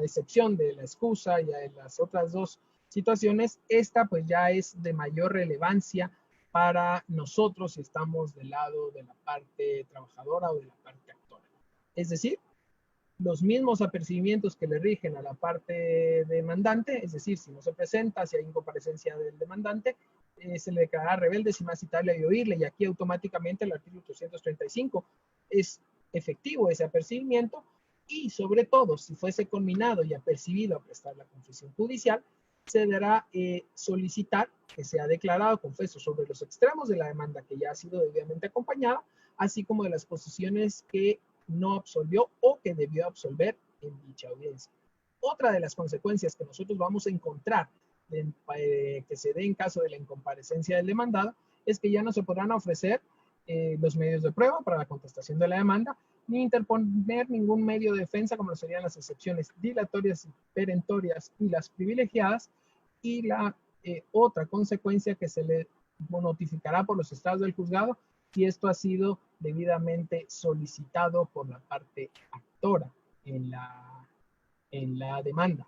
excepción de la excusa y de las otras dos situaciones, esta pues ya es de mayor relevancia para nosotros si estamos del lado de la parte trabajadora o de la parte actora. Es decir, los mismos apercibimientos que le rigen a la parte demandante, es decir, si no se presenta, si hay incomparecencia del demandante, se le declarará rebelde sin más citarle y oírle, y aquí automáticamente el artículo 335 es efectivo ese apercibimiento, y sobre todo, si fuese conminado y apercibido a prestar la confesión judicial, se deberá solicitar que sea declarado confeso sobre los extremos de la demanda que ya ha sido debidamente acompañada, así como de las posiciones que no absolvió o que debió absolver en dicha audiencia. Otra de las consecuencias que nosotros vamos a encontrar que se dé en caso de la incomparecencia del demandado es que ya no se podrán ofrecer los medios de prueba para la contestación de la demanda, ni interponer ningún medio de defensa, como lo serían las excepciones dilatorias, perentorias y las privilegiadas. Y la otra consecuencia que se le notificará por los estados del juzgado si esto ha sido debidamente solicitado por la parte actora en la demanda.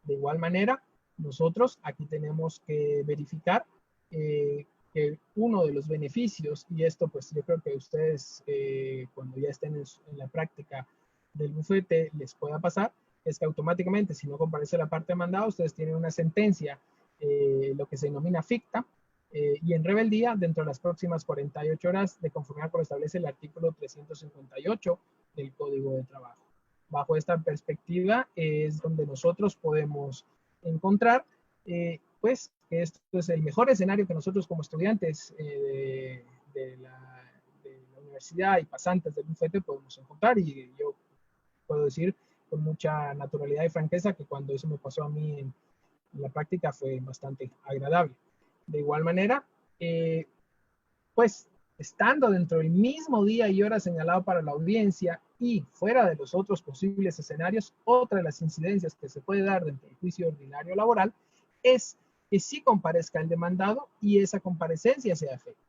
De igual manera, nosotros aquí tenemos que verificar que uno de los beneficios, y esto pues yo creo que ustedes cuando ya estén en la práctica del bufete les pueda pasar, es que automáticamente si no comparece la parte demandada, ustedes tienen una sentencia, lo que se denomina ficta, y en rebeldía dentro de las próximas 48 horas de conformidad con lo establece el artículo 358 del Código de Trabajo. Bajo esta perspectiva es donde nosotros podemos encontrar pues que esto es el mejor escenario que nosotros como estudiantes de la universidad y pasantes del bufete podemos encontrar, y yo puedo decir con mucha naturalidad y franqueza que cuando eso me pasó a mí en la práctica fue bastante agradable. De igual manera, pues estando dentro del mismo día y hora señalado para la audiencia y fuera de los otros posibles escenarios, otra de las incidencias que se puede dar dentro del juicio ordinario laboral es que sí comparezca el demandado y esa comparecencia sea efectiva.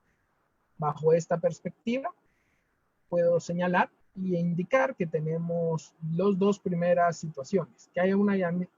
Bajo esta perspectiva, puedo señalar y indicar que tenemos las dos primeras situaciones, que haya un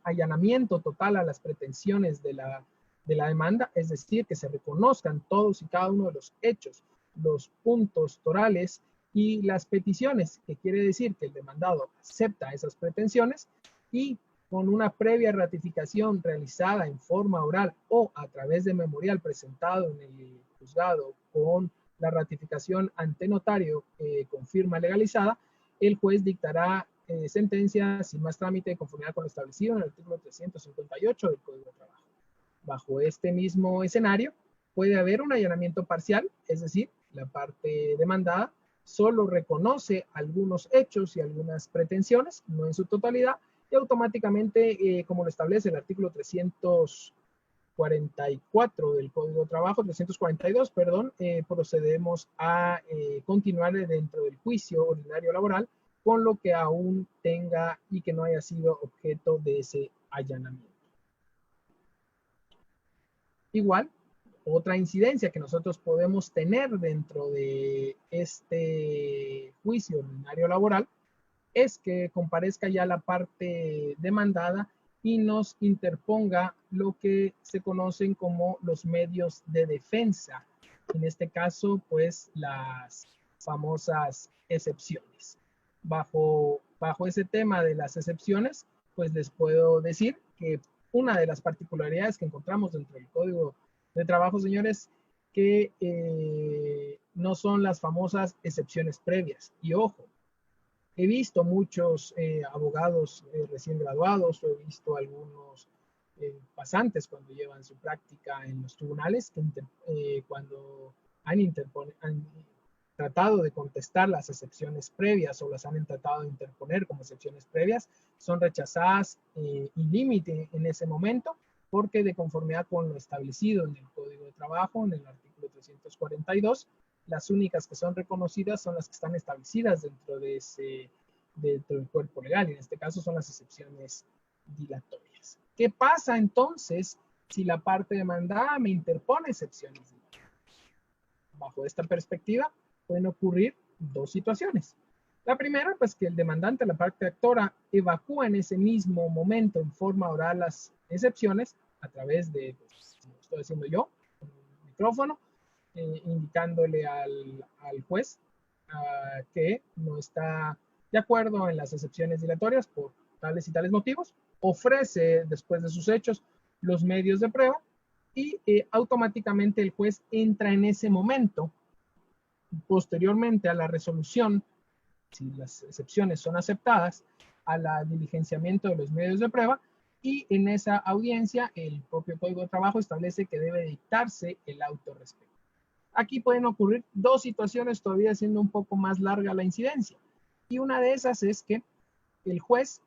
allanamiento total a las pretensiones de la demanda, es decir, que se reconozcan todos y cada uno de los hechos, los puntos torales y las peticiones, que quiere decir que el demandado acepta esas pretensiones, y con una previa ratificación realizada en forma oral o a través de memorial presentado en el juzgado con la ratificación ante notario con firma legalizada, el juez dictará sentencia sin más trámite de conformidad con lo establecido en el artículo 358 del Código de Trabajo. Bajo este mismo escenario, puede haber un allanamiento parcial, es decir, la parte demandada solo reconoce algunos hechos y algunas pretensiones, no en su totalidad, y automáticamente, como lo establece el artículo 344 del Código de Trabajo, 342, perdón, procedemos a continuar dentro del juicio ordinario laboral con lo que aún tenga y que no haya sido objeto de ese allanamiento. Igual, otra incidencia que nosotros podemos tener dentro de este juicio ordinario laboral es que comparezca ya la parte demandada y nos interponga lo que se conocen como los medios de defensa. En este caso, pues las famosas excepciones. Bajo ese tema de las excepciones, pues les puedo decir que una de las particularidades que encontramos dentro del Código de Trabajo, señores, que no son las famosas excepciones previas. Y ojo, he visto muchos abogados recién graduados, o he visto algunos pasantes cuando llevan su práctica en los tribunales, que cuando han tratado de contestar las excepciones previas o las han tratado de interponer como excepciones previas, son rechazadas in límite en ese momento, porque de conformidad con lo establecido en el Código de Trabajo, en el artículo 342, las únicas que son reconocidas son las que están establecidas dentro del cuerpo legal, y en este caso son las excepciones dilatorias. ¿Qué pasa entonces si la parte demandada me interpone excepciones dilatorias? Bajo esta perspectiva pueden ocurrir dos situaciones. La primera, pues que el demandante, la parte actora, evacúa en ese mismo momento en forma oral las excepciones a través de, pues, como estoy haciendo yo, con un micrófono, indicándole al juez que no está de acuerdo en las excepciones dilatorias por tales y tales motivos, ofrece después de sus hechos los medios de prueba y automáticamente el juez entra en ese momento, posteriormente a la resolución, si las excepciones son aceptadas, a la diligenciamiento de los medios de prueba, y en esa audiencia el propio Código de Trabajo establece que debe dictarse el auto respectivo. Aquí pueden ocurrir dos situaciones, todavía siendo un poco más larga la incidencia. Y una de esas es que el juez,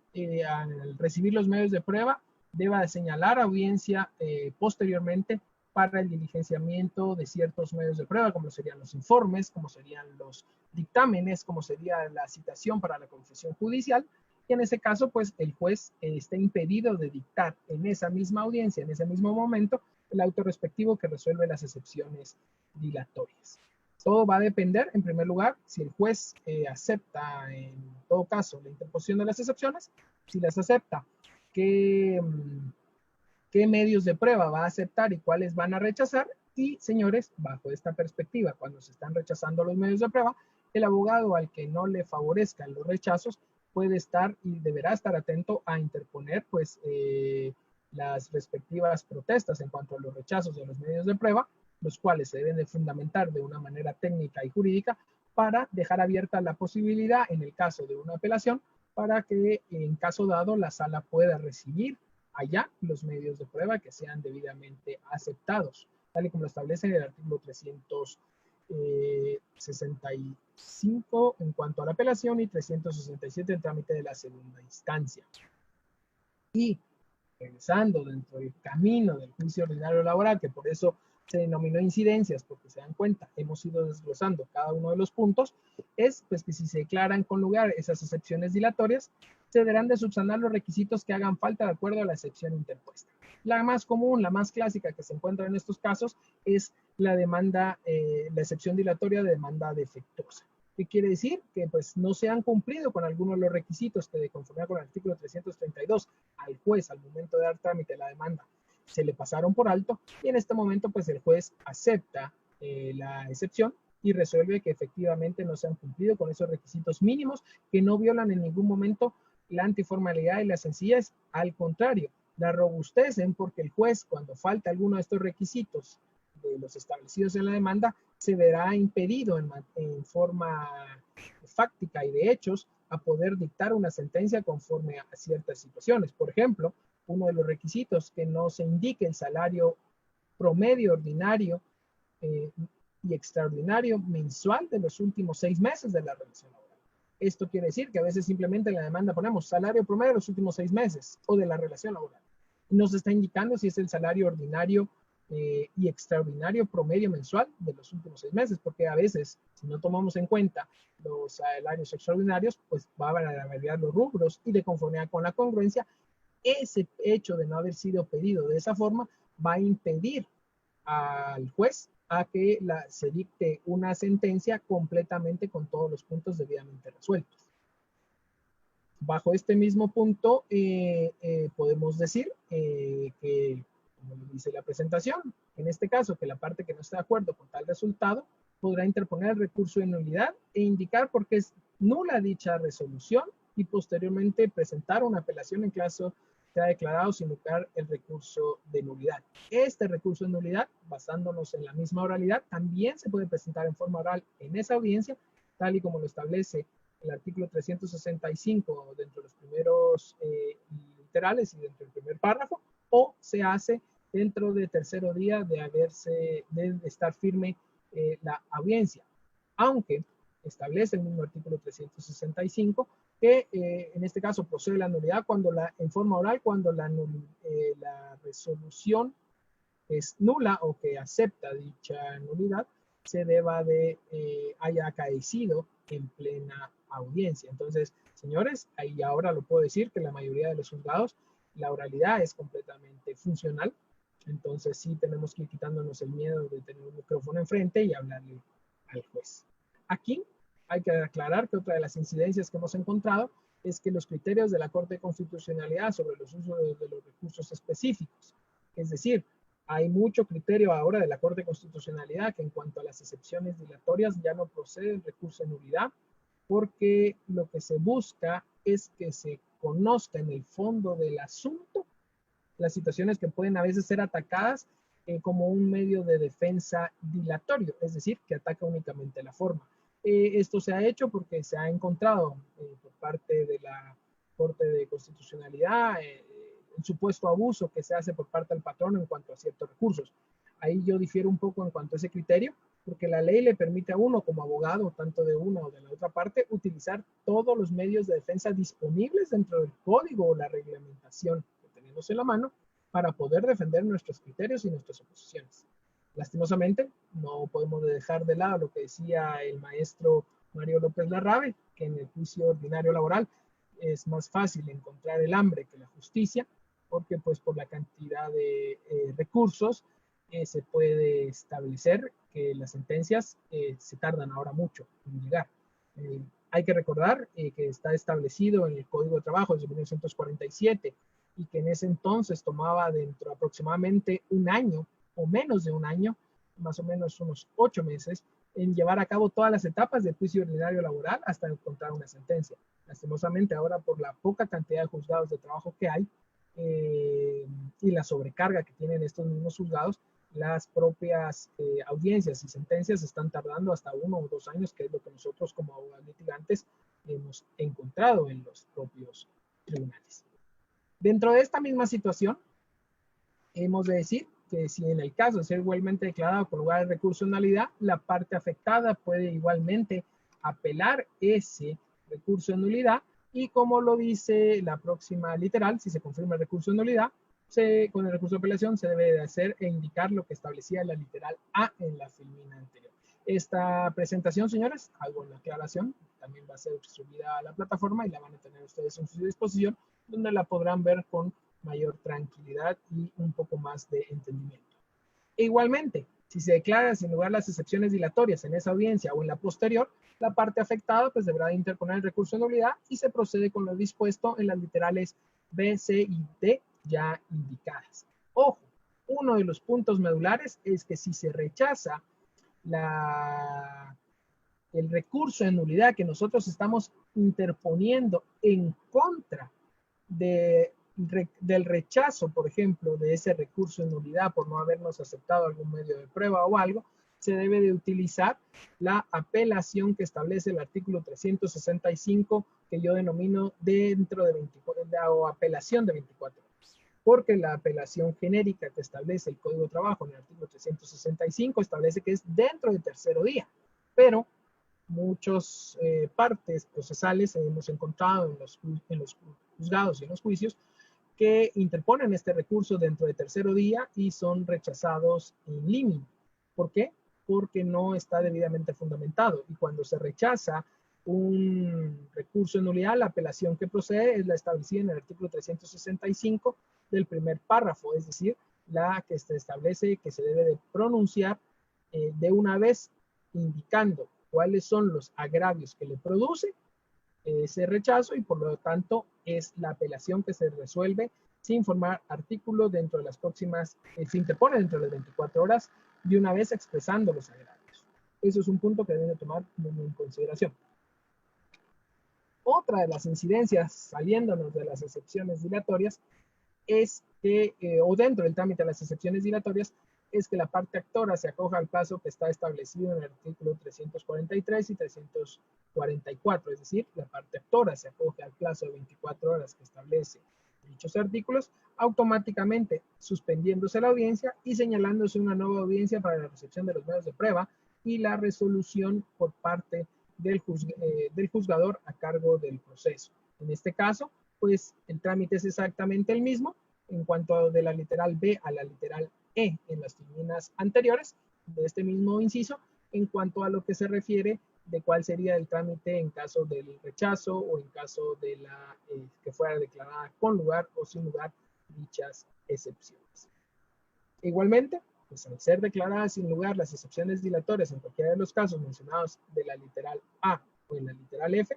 al recibir los medios de prueba, deba de señalar audiencia posteriormente para el diligenciamiento de ciertos medios de prueba, como serían los informes, como serían los dictámenes, como sería la citación para la confesión judicial. Y en ese caso, pues el juez está impedido de dictar en esa misma audiencia, en ese mismo momento, el auto respectivo que resuelve las excepciones dilatorias. Todo va a depender, en primer lugar, si el juez acepta, en todo caso, la interposición de las excepciones. Si las acepta, ¿qué medios de prueba va a aceptar y cuáles van a rechazar? Y, señores, bajo esta perspectiva, cuando se están rechazando los medios de prueba, el abogado al que no le favorezcan los rechazos puede estar y deberá estar atento a interponer, pues, las respectivas protestas en cuanto a los rechazos de los medios de prueba, los cuales se deben de fundamentar de una manera técnica y jurídica para dejar abierta la posibilidad, en el caso de una apelación, para que en caso dado la sala pueda recibir allá los medios de prueba que sean debidamente aceptados, tal y como lo establece el artículo 365 en cuanto a la apelación y 367 en trámite de la segunda instancia. Y regresando dentro del camino del juicio ordinario laboral, que por eso se denominó incidencias, porque se dan cuenta, hemos ido desglosando cada uno de los puntos, es pues que si se declaran con lugar esas excepciones dilatorias, se deberán de subsanar los requisitos que hagan falta de acuerdo a la excepción interpuesta. La más común, la más clásica que se encuentra en estos casos es la demanda, la excepción dilatoria de demanda defectuosa. ¿Qué quiere decir? Que pues no se han cumplido con algunos de los requisitos que de conformidad con el artículo 332 al juez al momento de dar trámite a la demanda se le pasaron por alto, y en este momento pues el juez acepta la excepción y resuelve que efectivamente no se han cumplido con esos requisitos mínimos que no violan en ningún momento la antiformalidad y la sencillez, al contrario, la robustecen, porque el juez, cuando falta alguno de estos requisitos de los establecidos en la demanda, se verá impedido en forma fáctica y de hechos a poder dictar una sentencia conforme a ciertas situaciones. Por ejemplo, uno de los requisitos, que no se indique el salario promedio ordinario y extraordinario mensual de los últimos 6 meses de la relación laboral. Esto quiere decir que a veces simplemente en la demanda ponemos salario promedio de los últimos 6 meses o de la relación laboral. Nos está indicando si es el salario ordinario y extraordinario promedio mensual de los últimos 6 meses, porque a veces, si no tomamos en cuenta los salarios extraordinarios, pues va a variar los rubros, y de conformidad con la congruencia, ese hecho de no haber sido pedido de esa forma va a impedir al juez a que se dicte una sentencia completamente con todos los puntos debidamente resueltos. Bajo este mismo punto, podemos decir que, como lo dice la presentación, en este caso, que la parte que no está de acuerdo con tal resultado podrá interponer el recurso de nulidad e indicar por qué es nula dicha resolución, y posteriormente presentar una apelación en caso se ha declarado sin lugar el recurso de nulidad. Este recurso de nulidad, basándonos en la misma oralidad, también se puede presentar en forma oral en esa audiencia, tal y como lo establece el artículo 365 dentro de los primeros literales y dentro del primer párrafo, o se hace dentro del tercero día de estar firme la audiencia, aunque establece el mismo artículo 365 que en este caso procede la nulidad en forma oral cuando la resolución es nula o que acepta dicha nulidad se haya acaecido en plena audiencia. Entonces, señores, ahí ahora lo puedo decir que la mayoría de los juzgados la oralidad es completamente funcional. Entonces sí tenemos que ir quitándonos el miedo de tener un micrófono enfrente y hablarle al juez. Aquí hay que aclarar que otra de las incidencias que hemos encontrado es que los criterios de la Corte de Constitucionalidad sobre los usos de los recursos específicos, es decir, hay mucho criterio ahora de la Corte de Constitucionalidad que en cuanto a las excepciones dilatorias ya no procede el recurso de nulidad, porque lo que se busca es que se conozca en el fondo del asunto las situaciones que pueden a veces ser atacadas como un medio de defensa dilatorio, es decir, que ataca únicamente la forma. Esto se ha hecho porque se ha encontrado por parte de la Corte de Constitucionalidad el supuesto abuso que se hace por parte del patrón en cuanto a ciertos recursos. Ahí yo difiero un poco en cuanto a ese criterio, porque la ley le permite a uno como abogado, tanto de una o de la otra parte, utilizar todos los medios de defensa disponibles dentro del código o la reglamentación que tenemos en la mano para poder defender nuestros criterios y nuestras oposiciones. Lastimosamente, no podemos dejar de lado lo que decía el maestro Mario López Larrabe, que en el juicio ordinario laboral es más fácil encontrar el hambre que la justicia, porque pues por la cantidad de recursos se puede establecer que las sentencias se tardan ahora mucho en llegar. Hay que recordar que está establecido en el Código de Trabajo desde 1947 y que en ese entonces tomaba dentro aproximadamente un año o menos de un año, más o menos unos 8 meses, en llevar a cabo todas las etapas del juicio ordinario laboral hasta encontrar una sentencia. Lastimosamente ahora por la poca cantidad de juzgados de trabajo que hay y la sobrecarga que tienen estos mismos juzgados, las propias audiencias y sentencias están tardando hasta 1 o 2 años, que es lo que nosotros como abogados litigantes hemos encontrado en los propios tribunales. Dentro de esta misma situación, hemos de decir que si en el caso de ser igualmente declarado con lugar de recurso de nulidad, la parte afectada puede igualmente apelar ese recurso de nulidad y como lo dice la próxima literal, si se confirma el recurso de nulidad, con el recurso de apelación se debe de hacer e indicar lo que establecía la literal A en la filmina anterior. Esta presentación, señores, hago la aclaración, también va a ser subida a la plataforma y la van a tener ustedes en su disposición, donde la podrán ver con mayor tranquilidad y un poco más de entendimiento. E igualmente, si se declara sin lugar las excepciones dilatorias en esa audiencia o en la posterior, la parte afectada pues deberá interponer el recurso de nulidad y se procede con lo dispuesto en las literales B, C y D ya indicadas. Ojo, uno de los puntos medulares es que si se rechaza el recurso de nulidad que nosotros estamos interponiendo en contra del rechazo, por ejemplo, de ese recurso de nulidad por no habernos aceptado algún medio de prueba o algo, se debe de utilizar la apelación que establece el artículo 365, que yo denomino dentro de 24, o apelación de 24 horas. Porque la apelación genérica que establece el Código de Trabajo en el artículo 365 establece que es dentro del tercero día, pero muchas partes procesales hemos encontrado en los juzgados y en los juicios que interponen este recurso dentro del tercero día y son rechazados in limine. ¿Por qué? Porque no está debidamente fundamentado. Y cuando se rechaza un recurso de nulidad, la apelación que procede es la establecida en el artículo 365 del primer párrafo, es decir, la que se establece que se debe de pronunciar de una vez indicando cuáles son los agravios que le produce ese rechazo y por lo tanto es la apelación que se resuelve sin formar artículo dentro de las próximas, se interpone dentro de las 24 horas de una vez expresando los agravios. Eso es un punto que deben de tomar muy en consideración. Otra de las incidencias saliéndonos de las excepciones dilatorias es que, o dentro del trámite de las excepciones dilatorias, es que la parte actora se acoja al plazo que está establecido en el artículo 343 y 344, es decir, la parte actora se acoge al plazo de 24 horas que establece dichos artículos, automáticamente suspendiéndose la audiencia y señalándose una nueva audiencia para la recepción de los medios de prueba y la resolución por parte del juzgador a cargo del proceso. En este caso, pues el trámite es exactamente el mismo en cuanto de la literal B a la literal E en las filminas anteriores de este mismo inciso, en cuanto a lo que se refiere de cuál sería el trámite en caso del rechazo o en caso de la que fuera declarada con lugar o sin lugar dichas excepciones. Igualmente, pues al ser declaradas sin lugar las excepciones dilatorias en cualquiera de los casos mencionados de la literal A o en la literal F,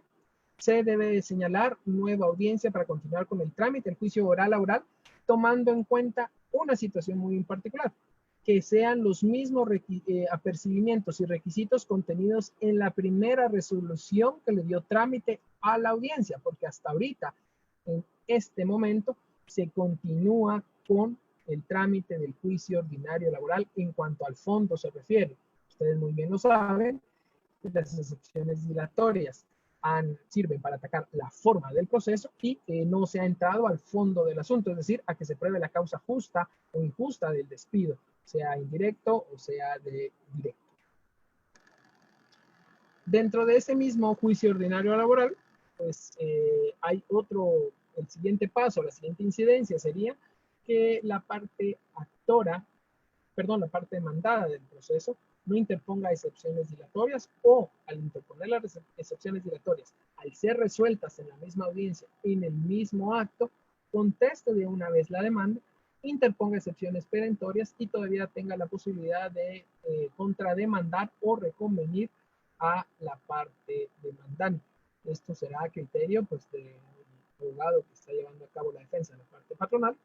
se debe señalar nueva audiencia para continuar con el trámite, el juicio oral laboral, tomando en cuenta una situación muy en particular, que sean los mismos apercibimientos y requisitos contenidos en la primera resolución que le dio trámite a la audiencia, porque hasta ahorita, en este momento, se continúa con el trámite del juicio ordinario laboral en cuanto al fondo se refiere. Ustedes muy bien lo saben, las excepciones dilatorias sirven para atacar la forma del proceso y no se ha entrado al fondo del asunto, es decir, a que se pruebe la causa justa o injusta del despido, sea indirecto o sea directo. Dentro de ese mismo juicio ordinario laboral, pues hay el siguiente paso, la siguiente incidencia sería que la parte la parte demandada del proceso no interponga excepciones dilatorias o al interponer las excepciones dilatorias, al ser resueltas en la misma audiencia, en el mismo acto, conteste de una vez la demanda, interponga excepciones perentorias y todavía tenga la posibilidad de contrademandar o reconvenir a la parte demandante. Esto será a criterio pues, del abogado que está llevando a cabo la defensa de la parte patronal.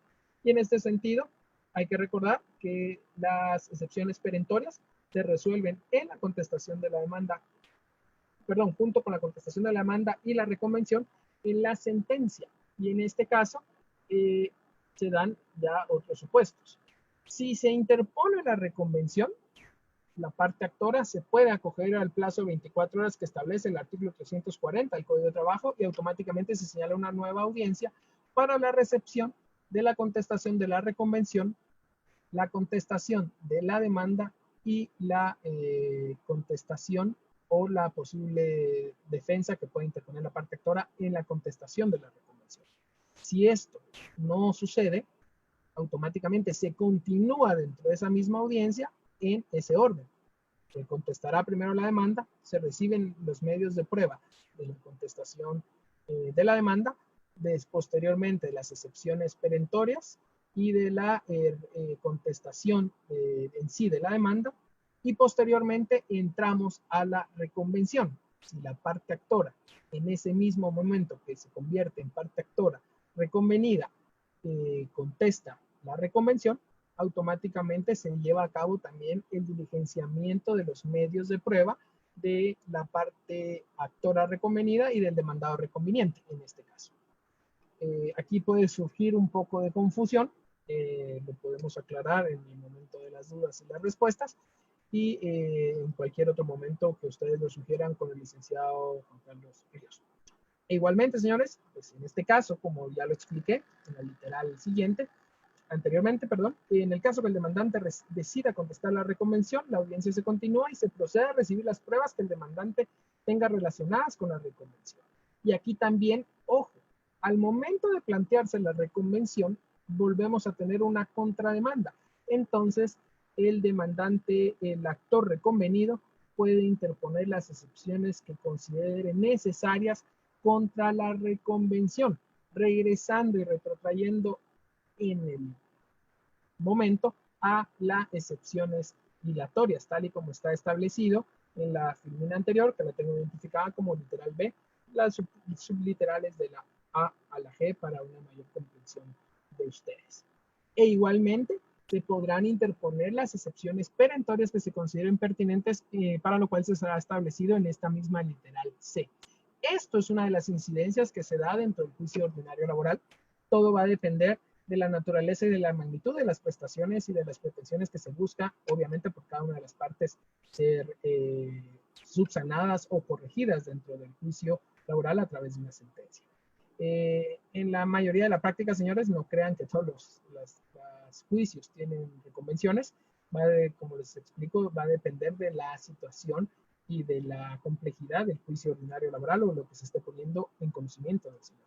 Y en este sentido, hay que recordar que las excepciones perentorias se resuelven en la contestación de la demanda, junto con la contestación de la demanda y la reconvención en la sentencia. Y en este caso, se dan ya otros supuestos. Si se interpone la reconvención, la parte actora se puede acoger al plazo de 24 horas que establece el artículo 340 del Código de Trabajo y automáticamente se señala una nueva audiencia para la recepción de la contestación de la reconvención, la contestación de la demanda y la contestación o la posible defensa que puede interponer la parte actora en la contestación de la reconvención. Si esto no sucede, automáticamente se continúa dentro de esa misma audiencia en ese orden. Se contestará primero la demanda, se reciben los medios de prueba de la contestación de la demanda, posteriormente las excepciones perentorias y de la contestación en sí de la demanda, y posteriormente entramos a la reconvención. Si la parte actora en ese mismo momento que se convierte en parte actora reconvenida contesta la reconvención, automáticamente se lleva a cabo también el diligenciamiento de los medios de prueba de la parte actora reconvenida y del demandado reconveniente en este caso. Aquí puede surgir un poco de confusión, lo podemos aclarar en el momento de las dudas y las respuestas, y en cualquier otro momento que ustedes lo sugieran con el licenciado Juan Carlos Ríos. Igualmente, señores, pues en este caso, como ya lo expliqué en el literal siguiente, anteriormente, en el caso que el demandante decida contestar la reconvención, la audiencia se continúa y se procede a recibir las pruebas que el demandante tenga relacionadas con la reconvención. Y aquí también, ojo, al momento de plantearse la reconvención, volvemos a tener una contrademanda. Entonces, el demandante, el actor reconvenido, puede interponer las excepciones que considere necesarias contra la reconvención, regresando y retrotrayendo en el momento a las excepciones dilatorias, tal y como está establecido en la filmina anterior, que la tengo identificada como literal B, las subliterales de la A a la G para una mayor comprensión de ustedes. E igualmente, se podrán interponer las excepciones perentorias que se consideren pertinentes, para lo cual se será establecido en esta misma literal C. Esto es una de las incidencias que se da dentro del juicio ordinario laboral. Todo va a depender de la naturaleza y de la magnitud de las prestaciones y de las pretensiones que se busca, obviamente por cada una de las partes, ser subsanadas o corregidas dentro del juicio laboral a través de una sentencia. En la mayoría de la práctica, señores, no crean que todos los juicios tienen reconvenciones. Como les explico, va a depender de la situación y de la complejidad del juicio ordinario laboral o lo que se esté poniendo en conocimiento del señor.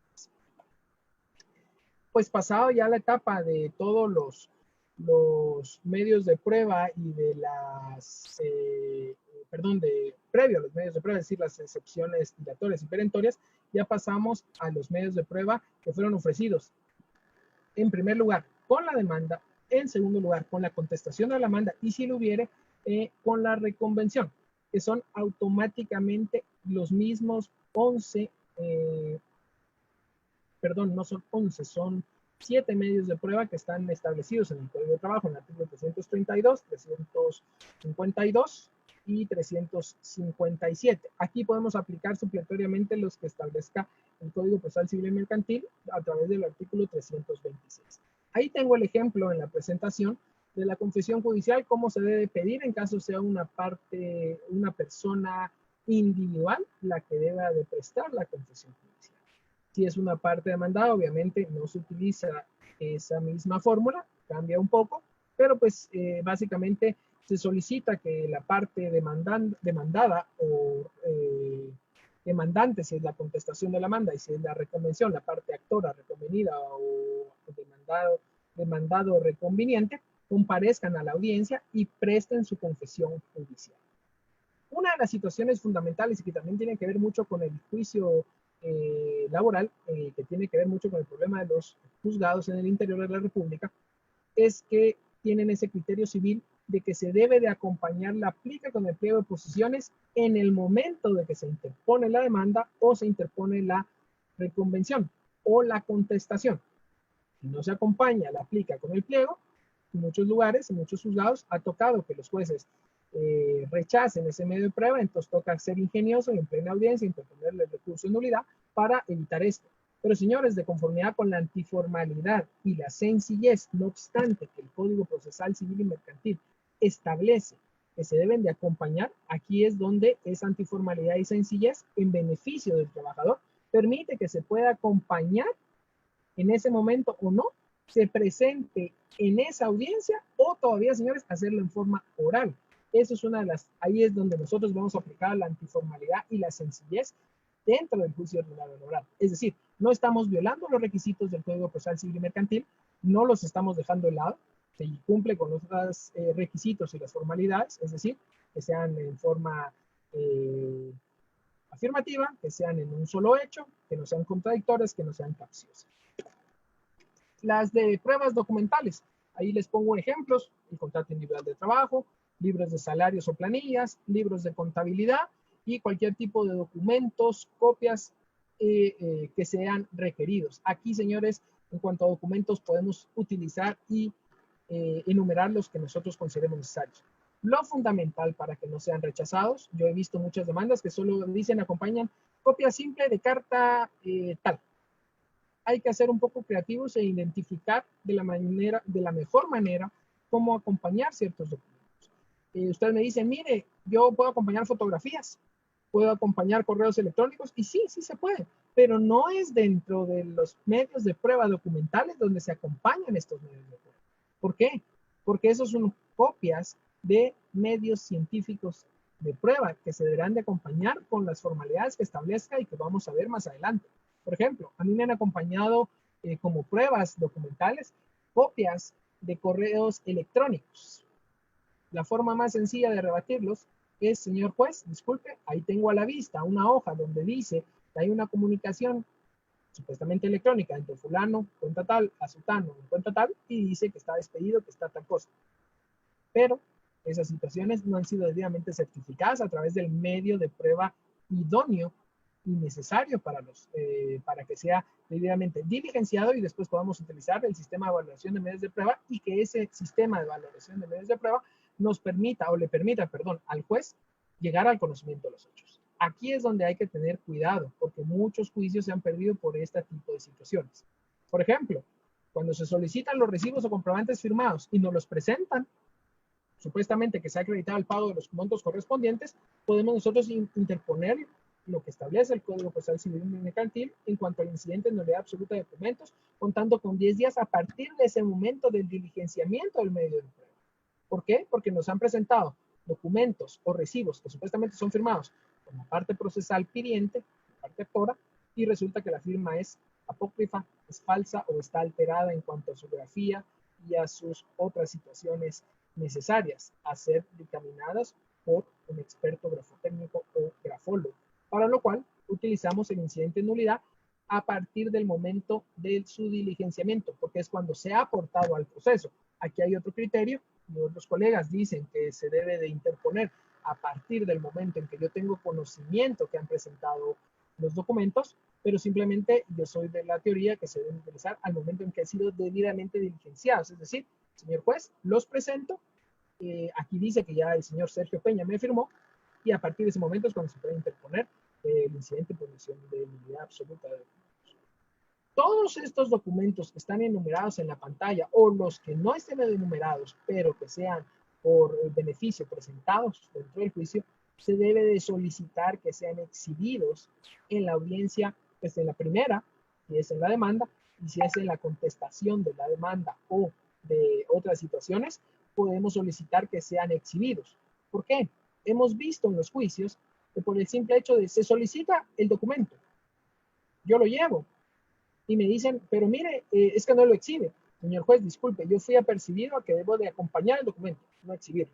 Pues pasado ya la etapa de todos los medios de prueba y de las, previo a los medios de prueba, es decir, las excepciones dilatorias y perentorias, ya pasamos a los medios de prueba que fueron ofrecidos. En primer lugar, con la demanda, en segundo lugar, con la contestación de la demanda y si lo hubiere, con la reconvención, que son automáticamente los mismos 11, no son 11, son 7 medios de prueba que están establecidos en el Código de Trabajo, en el artículo 332, 352 y 357. Aquí podemos aplicar supletoriamente los que establezca el Código Procesal Civil y Mercantil a través del artículo 326. Ahí tengo el ejemplo en la presentación de la confesión judicial, cómo se debe pedir en caso sea una parte, una persona individual la que deba de prestar la confesión judicial. Si es una parte demandada, obviamente no se utiliza esa misma fórmula, cambia un poco, pero pues básicamente se solicita que la parte demandada o demandante, si es la contestación de la demanda, y si es la reconvención, la parte actora, reconvenida o demandado o reconveniente, comparezcan a la audiencia y presten su confesión judicial. Una de las situaciones fundamentales y que también tiene que ver mucho con el juicio laboral, que tiene que ver mucho con el problema de los juzgados en el interior de la República, es que tienen ese criterio civil de que se debe de acompañar la plica con el pliego de posiciones en el momento de que se interpone la demanda o se interpone la reconvención o la contestación. Si no se acompaña la plica con el pliego, en muchos lugares, en muchos juzgados, ha tocado que los jueces rechacen ese medio de prueba, entonces toca ser ingenioso y en plena audiencia interponerle el recurso de nulidad para evitar esto. Pero señores, de conformidad con la antiformalidad y la sencillez, no obstante que el Código Procesal Civil y Mercantil establece que se deben de acompañar, aquí es donde esa antiformalidad y sencillez en beneficio del trabajador permite que se pueda acompañar en ese momento o no, se presente en esa audiencia o todavía, señores, hacerlo en forma oral. Eso es una de las, ahí es donde nosotros vamos a aplicar la antiformalidad y la sencillez dentro del juicio oral. Es decir, no estamos violando los requisitos del Código Procesal Civil y Mercantil, no los estamos dejando de lado, se cumple con los requisitos y las formalidades, es decir, que sean en forma afirmativa, que sean en un solo hecho, que no sean contradictorias, que no sean capciosas. Las de pruebas documentales, ahí les pongo ejemplos: el contrato individual de trabajo, libros de salarios o planillas, libros de contabilidad y cualquier tipo de documentos, copias que sean requeridos. Aquí, señores, en cuanto a documentos, podemos utilizar y enumerar los que nosotros consideremos necesarios. Lo fundamental para que no sean rechazados, yo he visto muchas demandas que solo dicen, acompañan copia simple de carta tal. Hay que ser un poco creativos e identificar de la mejor manera cómo acompañar ciertos documentos. Usted me dice, mire, yo puedo acompañar fotografías, puedo acompañar correos electrónicos, y sí, sí se puede, pero no es dentro de los medios de prueba documentales donde se acompañan estos medios de prueba. ¿Por qué? Porque esos son copias de medios científicos de prueba que se deberán de acompañar con las formalidades que establezca y que vamos a ver más adelante. Por ejemplo, a mí me han acompañado como pruebas documentales copias de correos electrónicos. La forma más sencilla de rebatirlos es, señor juez, disculpe, ahí tengo a la vista una hoja donde dice que hay una comunicación supuestamente electrónica entre fulano, cuenta tal, a sutano, cuenta tal, y dice que está despedido, que está tal cosa. Pero esas situaciones no han sido debidamente certificadas a través del medio de prueba idóneo y necesario para que sea debidamente diligenciado y después podamos utilizar el sistema de valoración de medios de prueba y que ese sistema de valoración de medios de prueba nos permita o le permita, perdón, al juez llegar al conocimiento de los hechos. Aquí es donde hay que tener cuidado porque muchos juicios se han perdido por este tipo de situaciones. Por ejemplo, cuando se solicitan los recibos o comprobantes firmados y nos los presentan, supuestamente que se ha acreditado el pago de los montos correspondientes, podemos nosotros interponer lo que establece el Código Procesal Civil y Mercantil en cuanto al incidente de nulidad absoluta de documentos, contando con 10 días a partir de ese momento del diligenciamiento del medio de prueba. ¿Por qué? Porque nos han presentado documentos o recibos que supuestamente son firmados como parte procesal pidiente, parte actora, y resulta que la firma es apócrifa, es falsa o está alterada en cuanto a su grafía y a sus otras situaciones necesarias a ser dictaminadas por un experto grafotécnico o grafólogo, para lo cual utilizamos el incidente de nulidad a partir del momento de su diligenciamiento, porque es cuando se ha aportado al proceso. Aquí hay otro criterio y otros colegas dicen que se debe de interponer a partir del momento en que yo tengo conocimiento que han presentado los documentos, pero simplemente yo soy de la teoría que se deben utilizar al momento en que han sido debidamente diligenciados, es decir, señor juez, los presento, aquí dice que ya el señor Sergio Peña me firmó, y a partir de ese momento es cuando se puede interponer el incidente por omisión de nulidad absoluta de documentos. Todos estos documentos que están enumerados en la pantalla o los que no estén enumerados, pero que sean por beneficio presentados dentro del juicio, se debe de solicitar que sean exhibidos en la audiencia, pues en la primera, si es en la demanda, y si es en la contestación de la demanda o de otras situaciones, podemos solicitar que sean exhibidos. ¿Por qué? Hemos visto en los juicios que por el simple hecho de se solicita el documento, yo lo llevo, y me dicen, pero mire, es que no lo exhibe. Señor juez, disculpe, yo fui apercibido a que debo de acompañar el documento, no exhibirlo.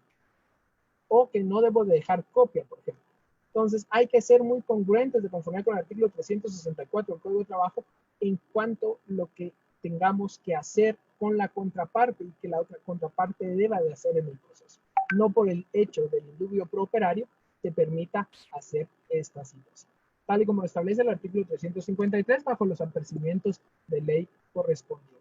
O que no debo de dejar copia, por ejemplo. Entonces, hay que ser muy congruentes de conformidad con el artículo 364 del Código de Trabajo en cuanto a lo que tengamos que hacer con la contraparte y que la otra contraparte deba de hacer en el proceso. No por el hecho del indubio pro operario te permita hacer esta situación, tal y como lo establece el artículo 353 bajo los apercibimientos de ley correspondientes.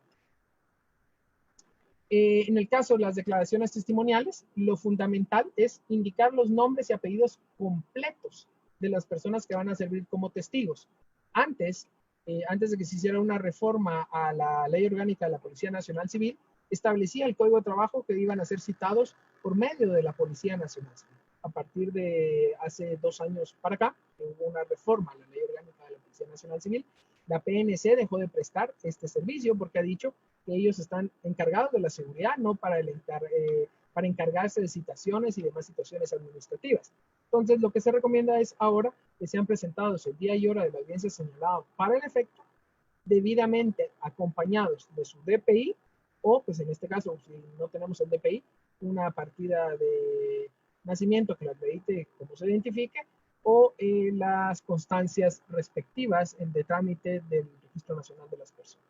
En el caso de las declaraciones testimoniales, lo fundamental es indicar los nombres y apellidos completos de las personas que van a servir como testigos. Antes de que se hiciera una reforma a la Ley Orgánica de la Policía Nacional Civil, establecía el Código de Trabajo que iban a ser citados por medio de la Policía Nacional Civil. A partir de hace 2 años para acá, hubo una reforma a la Ley Orgánica de la Policía Nacional Civil. La PNC dejó de prestar este servicio porque ha dicho que ellos están encargados de la seguridad, no para encargarse de citaciones y demás situaciones administrativas. Entonces, lo que se recomienda es ahora que sean presentados el día y hora de la audiencia señalado para el efecto, debidamente acompañados de su DPI, o pues en este caso, si no tenemos el DPI, una partida de nacimiento que lo acredite como se identifique, o las constancias respectivas de trámite del Registro Nacional de las Personas.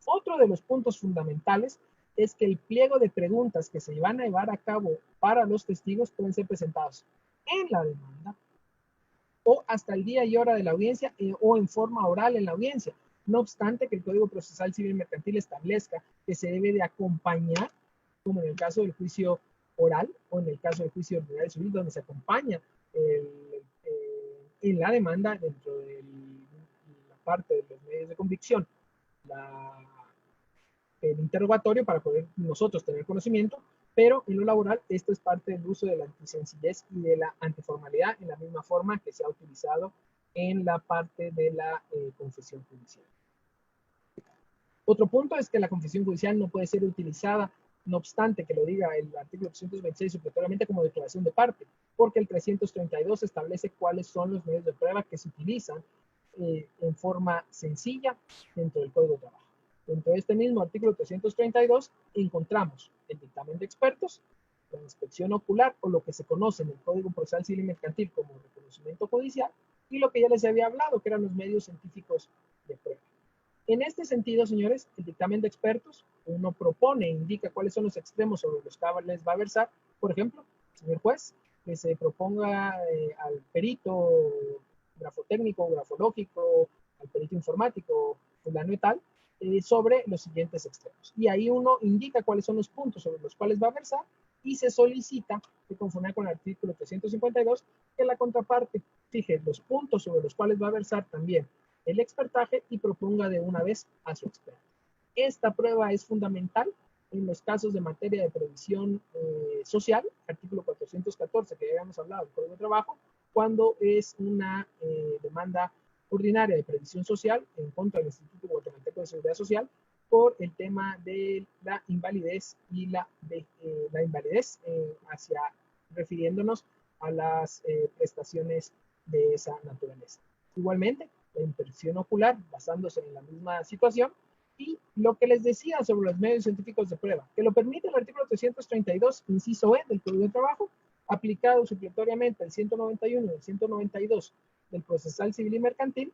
Otro de los puntos fundamentales es que el pliego de preguntas que se van a llevar a cabo para los testigos pueden ser presentados en la demanda o hasta el día y hora de la audiencia o en forma oral en la audiencia. No obstante que el Código Procesal Civil Mercantil establezca que se debe de acompañar, como en el caso del juicio oral o en el caso del juicio ordinario civil, donde se acompaña en la demanda dentro de la parte de los medios de convicción, el interrogatorio para poder nosotros tener conocimiento, pero en lo laboral esto es parte del uso de la antisencillez y de la antiformalidad en la misma forma que se ha utilizado en la parte de la confesión judicial. Otro punto es que la confesión judicial no puede ser utilizada, no obstante que lo diga el artículo 326 supletoriamente, como declaración de parte, porque el 332 establece cuáles son los medios de prueba que se utilizan en forma sencilla dentro del Código de Trabajo. Dentro de este mismo artículo 332 encontramos el dictamen de expertos, la inspección ocular o lo que se conoce en el Código Procesal Civil y Mercantil como reconocimiento judicial y lo que ya les había hablado, que eran los medios científicos de prueba. En este sentido, señores, el dictamen de expertos, uno propone e indica cuáles son los extremos sobre los que les va a versar. Por ejemplo, señor juez, que se proponga al perito grafotécnico, grafológico, al perito informático, fulano y tal, sobre los siguientes extremos. Y ahí uno indica cuáles son los puntos sobre los cuales va a versar y se solicita, de conformidad con el artículo 352, que la contraparte fije los puntos sobre los cuales va a versar también el expertaje y proponga de una vez a su experto. Esta prueba es fundamental en los casos de materia de previsión social, artículo 414, que ya habíamos hablado del Código de Trabajo, cuando es una demanda ordinaria de previsión social en contra del Instituto Guatemalteco de Seguridad Social por el tema de la invalidez y la invalidez refiriéndonos a las prestaciones de esa naturaleza. Igualmente, la impresión ocular, basándose en la misma situación, y lo que les decía sobre los medios científicos de prueba, que lo permite el artículo 332, inciso E del Código de Trabajo, aplicado supletoriamente al 191 y el 192 del Procesal Civil y Mercantil,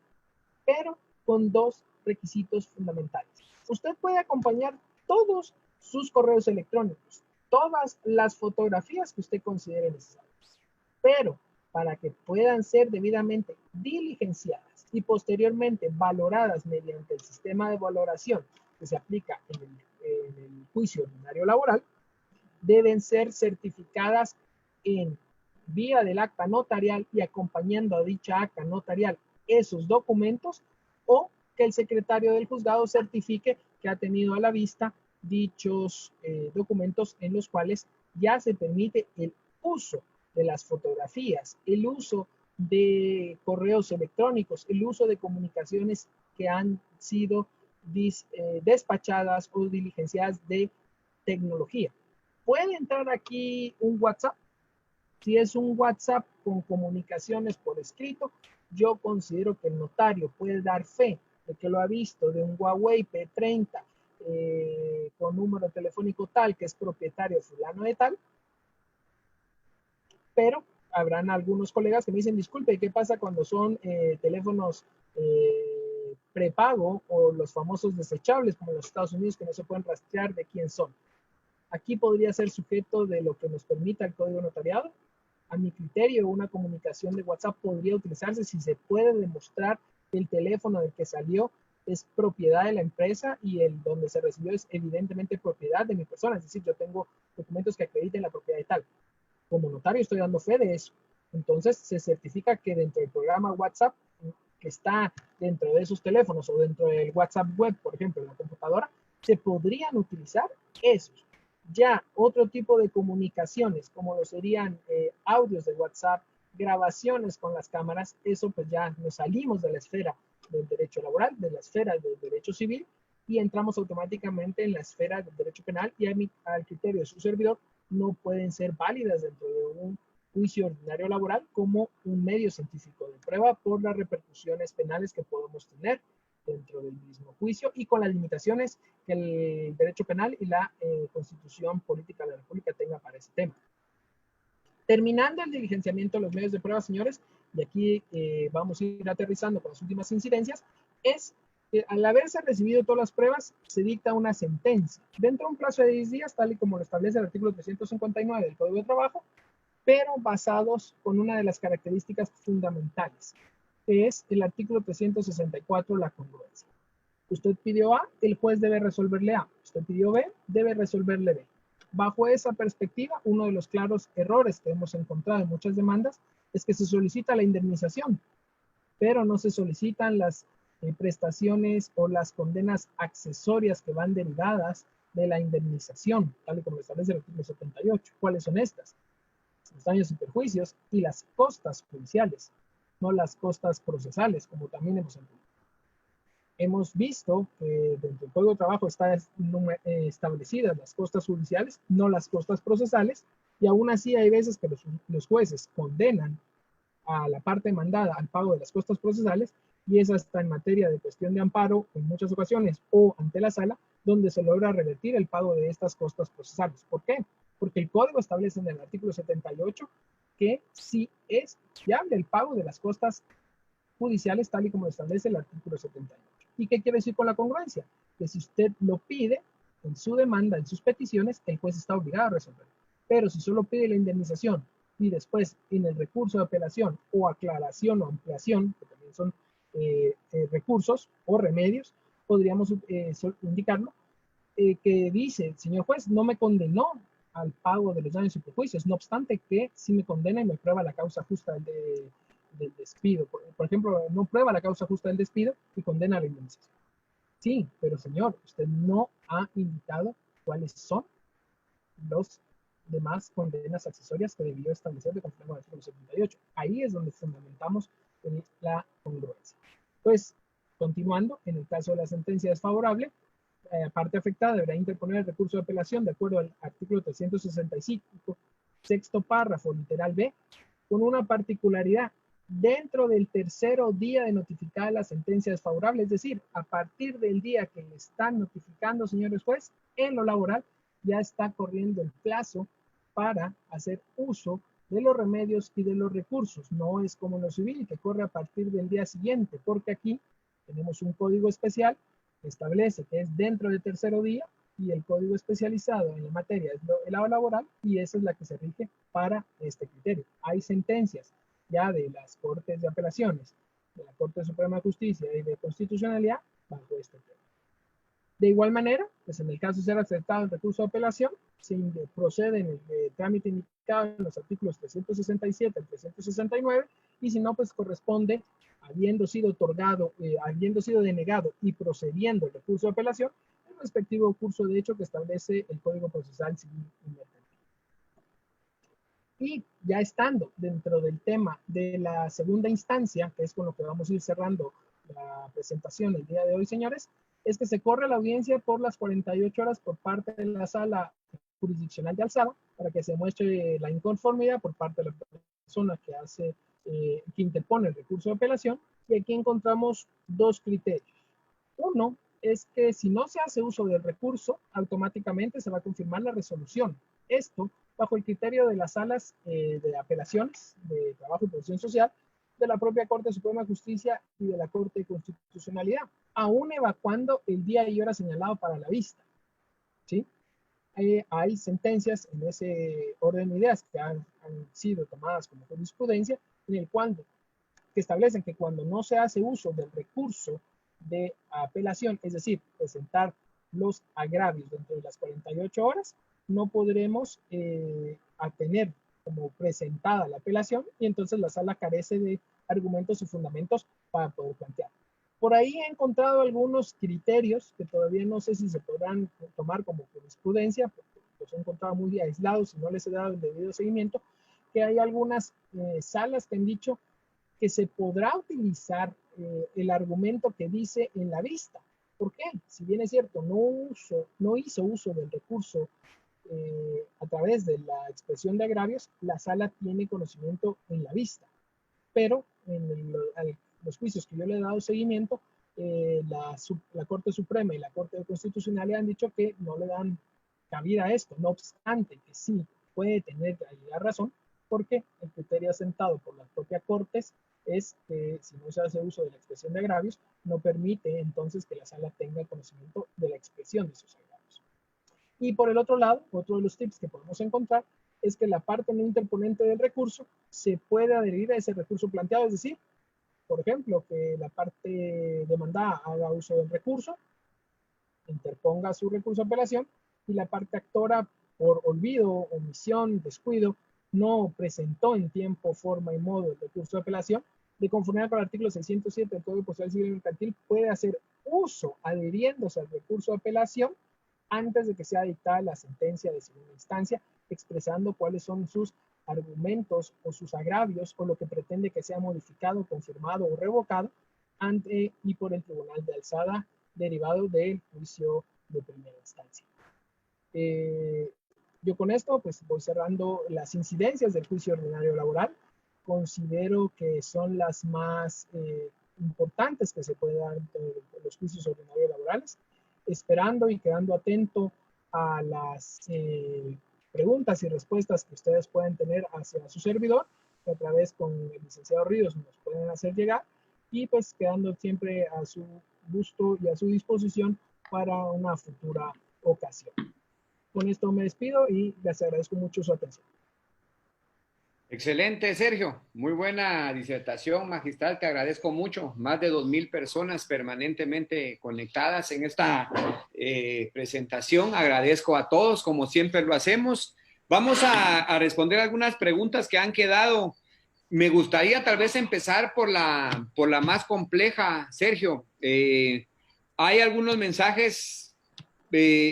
pero con 2 requisitos fundamentales. Usted puede acompañar todos sus correos electrónicos, todas las fotografías que usted considere necesarias, pero para que puedan ser debidamente diligenciadas y posteriormente valoradas mediante el sistema de valoración que se aplica en el juicio ordinario laboral, deben ser certificadas en vía del acta notarial y acompañando a dicha acta notarial esos documentos o que el secretario del juzgado certifique que ha tenido a la vista dichos documentos en los cuales ya se permite el uso de las fotografías, el uso de correos electrónicos, el uso de comunicaciones que han sido despachadas o diligenciadas de tecnología. ¿Puede entrar aquí un WhatsApp? Si es un WhatsApp con comunicaciones por escrito, yo considero que el notario puede dar fe de que lo ha visto de un Huawei P30 con número telefónico tal que es propietario fulano de tal, pero habrán algunos colegas que me dicen, disculpe, ¿qué pasa cuando son teléfonos prepago o los famosos desechables como en los Estados Unidos que no se pueden rastrear de quién son? Aquí podría ser sujeto de lo que nos permita el código notariado. A mi criterio, una comunicación de WhatsApp podría utilizarse si se puede demostrar que el teléfono del que salió es propiedad de la empresa y el donde se recibió es evidentemente propiedad de mi persona. Es decir, yo tengo documentos que acrediten la propiedad de tal. Como notario estoy dando fe de eso. Entonces se certifica que dentro del programa WhatsApp que está dentro de esos teléfonos o dentro del WhatsApp web, por ejemplo, en la computadora, se podrían utilizar esos. Ya otro tipo de comunicaciones, como lo serían audios de WhatsApp, grabaciones con las cámaras, eso pues ya nos salimos de la esfera del derecho laboral, de la esfera del derecho civil y entramos automáticamente en la esfera del derecho penal y al criterio de su servidor no pueden ser válidas dentro de un juicio ordinario laboral como un medio científico de prueba por las repercusiones penales que podemos tener dentro del mismo juicio y con las limitaciones que el derecho penal y la constitución política de la República tenga para ese tema. Terminando el diligenciamiento de los medios de prueba, señores, y aquí vamos a ir aterrizando con las últimas incidencias, es que al haberse recibido todas las pruebas, se dicta una sentencia dentro de un plazo de 10 días, tal y como lo establece el artículo 359 del Código de Trabajo, pero basados con una de las características fundamentales, que es el artículo 364, la congruencia. Usted pidió A, el juez debe resolverle A. Usted pidió B, debe resolverle B. Bajo esa perspectiva, uno de los claros errores que hemos encontrado en muchas demandas es que se solicita la indemnización, pero no se solicitan las prestaciones o las condenas accesorias que van derivadas de la indemnización, tal y como establece el artículo 78. ¿Cuáles son estas? Los daños y perjuicios y las costas judiciales, no las costas procesales, como también hemos visto que dentro del Código de Trabajo están establecidas las costas judiciales, no las costas procesales, y aún así hay veces que los jueces condenan a la parte demandada al pago de las costas procesales, y es hasta en materia de cuestión de amparo, en muchas ocasiones, o ante la sala, donde se logra revertir el pago de estas costas procesales. ¿Por qué? Porque el Código establece en el artículo 78 que sí es viable el pago de las costas judiciales, tal y como lo establece el artículo 78. ¿Y qué quiere decir con la congruencia? Que si usted lo pide en su demanda, en sus peticiones, el juez está obligado a resolver. Pero si solo pide la indemnización y después en el recurso de apelación o aclaración o ampliación, que también son recursos o remedios, podríamos indicarlo, que dice, señor juez, no me condenó al pago de los daños y perjuicios, no obstante que sí me condena y me prueba la causa justa del despido. Por ejemplo, no prueba la causa justa del despido y condena la indemnización. Sí, pero señor, usted no ha indicado cuáles son los demás condenas accesorias que debió establecer de conforme al artículo 78. Ahí es donde fundamentamos la congruencia. Pues, continuando, en el caso de la sentencia desfavorable, parte afectada deberá interponer el recurso de apelación de acuerdo al artículo 365, sexto párrafo, literal B, con una particularidad. Dentro del tercero día de notificar la sentencia desfavorable, es decir, a partir del día que le están notificando, señores juez, en lo laboral, ya está corriendo el plazo para hacer uso de los remedios y de los recursos. No es como en lo civil, que corre a partir del día siguiente, porque aquí tenemos un código especial que establece que es dentro del tercero día y el código especializado en la materia es el laboral y esa es la que se rige para este criterio. Hay sentencias ya de las Cortes de Apelaciones, de la Corte Suprema de Justicia y de Constitucionalidad bajo este tema. De igual manera, pues en el caso de ser aceptado el recurso de apelación, se procede en el trámite indicado en los artículos 367 al 369, y si no, pues corresponde, habiendo sido otorgado, habiendo sido denegado y procediendo el recurso de apelación, el respectivo curso de hecho que establece el Código Procesal Civil y Mercantil. Y ya estando dentro del tema de la segunda instancia, que es con lo que vamos a ir cerrando la presentación el día de hoy, señores, es que se corre la audiencia por las 48 horas por parte de la sala jurisdiccional de alzada para que se muestre la inconformidad por parte de la persona que hace, que interpone el recurso de apelación. Y aquí encontramos dos criterios. Uno es que si no se hace uso del recurso, automáticamente se va a confirmar la resolución. Esto bajo el criterio de las salas de apelaciones de trabajo y protección social de la propia Corte Suprema de Justicia y de la Corte de Constitucionalidad, aún evacuando el día y hora señalado para la vista. ¿Sí? Hay sentencias en ese orden de ideas que han sido tomadas como jurisprudencia, en el cual que establecen que cuando no se hace uso del recurso de apelación, es decir, presentar los agravios dentro de las 48 horas, no podremos tener como presentada la apelación, y entonces la sala carece de argumentos y fundamentos para poder plantear. Por ahí he encontrado algunos criterios que todavía no sé si se podrán tomar como jurisprudencia, porque los he encontrado muy aislados y no les he dado el debido seguimiento, que hay algunas salas que han dicho que se podrá utilizar el argumento que dice en la vista. ¿Por qué? Si bien es cierto, no hizo uso del recurso a través de la expresión de agravios, la sala tiene conocimiento en la vista. Pero en los juicios que yo le he dado seguimiento, la Corte Suprema y la Corte Constitucional han dicho que no le dan cabida a esto, no obstante que sí puede tener la razón, porque el criterio asentado por las propias Cortes es que si no se hace uso de la expresión de agravios, no permite entonces que la sala tenga conocimiento de la expresión de esos agravios. Y por el otro lado, otro de los tips que podemos encontrar es que la parte no interponente del recurso se puede adherir a ese recurso planteado, es decir, por ejemplo, que la parte demandada haga uso del recurso, interponga su recurso de apelación, y la parte actora, por olvido, omisión, descuido, no presentó en tiempo, forma y modo el recurso de apelación, de conformidad con el artículo 607 del Código Procesal Civil y Mercantil, puede hacer uso adhiriéndose al recurso de apelación antes de que sea dictada la sentencia de segunda instancia, expresando cuáles son sus argumentos o sus agravios o lo que pretende que sea modificado, confirmado o revocado ante y por el tribunal de alzada derivado del juicio de primera instancia. Yo con esto pues voy cerrando las incidencias del juicio ordinario laboral. Considero que son las más importantes que se pueden dar en los juicios ordinarios laborales, esperando y quedando atento a las preguntas y respuestas que ustedes pueden tener hacia su servidor, que a través con el licenciado Ríos nos pueden hacer llegar, y pues quedando siempre a su gusto y a su disposición para una futura ocasión. Con esto me despido y les agradezco mucho su atención. Excelente, Sergio. Muy buena disertación magistral. Te agradezco mucho. Más de 2,000 personas permanentemente conectadas en esta presentación. Agradezco a todos, como siempre lo hacemos. Vamos a responder algunas preguntas que han quedado. Me gustaría tal vez empezar por la más compleja, Sergio. Hay algunos mensajes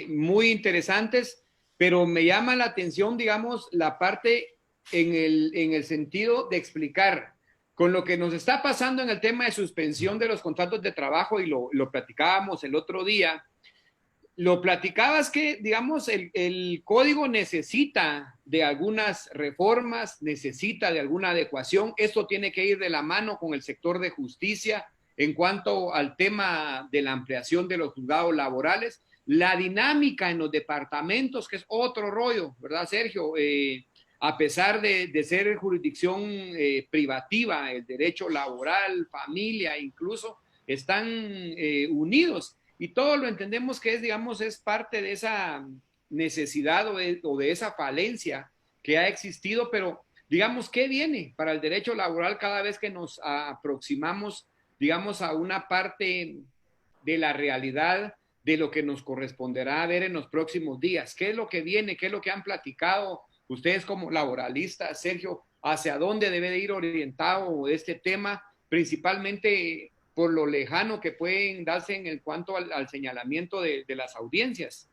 muy interesantes, pero me llama la atención, digamos, la parte en el sentido de explicar con lo que nos está pasando en el tema de suspensión de los contratos de trabajo, y lo platicábamos el otro día. Lo platicabas que, digamos, el código necesita de algunas reformas, necesita de alguna adecuación. Esto tiene que ir de la mano con el sector de justicia en cuanto al tema de la ampliación de los juzgados laborales. La dinámica en los departamentos, que es otro rollo, ¿verdad, Sergio? A pesar de ser jurisdicción privativa, el derecho laboral, familia, incluso, están unidos. Y todo lo entendemos que es, digamos, es parte de esa necesidad o de esa falencia que ha existido, pero digamos, ¿qué viene para el derecho laboral cada vez que nos aproximamos, digamos, a una parte de la realidad de lo que nos corresponderá ver en los próximos días. ¿Qué es lo que viene? ¿Qué es lo que han platicado ustedes como laboralistas, Sergio? ¿Hacia dónde debe de ir orientado este tema? Principalmente por lo lejano que pueden darse en cuanto al señalamiento de las audiencias.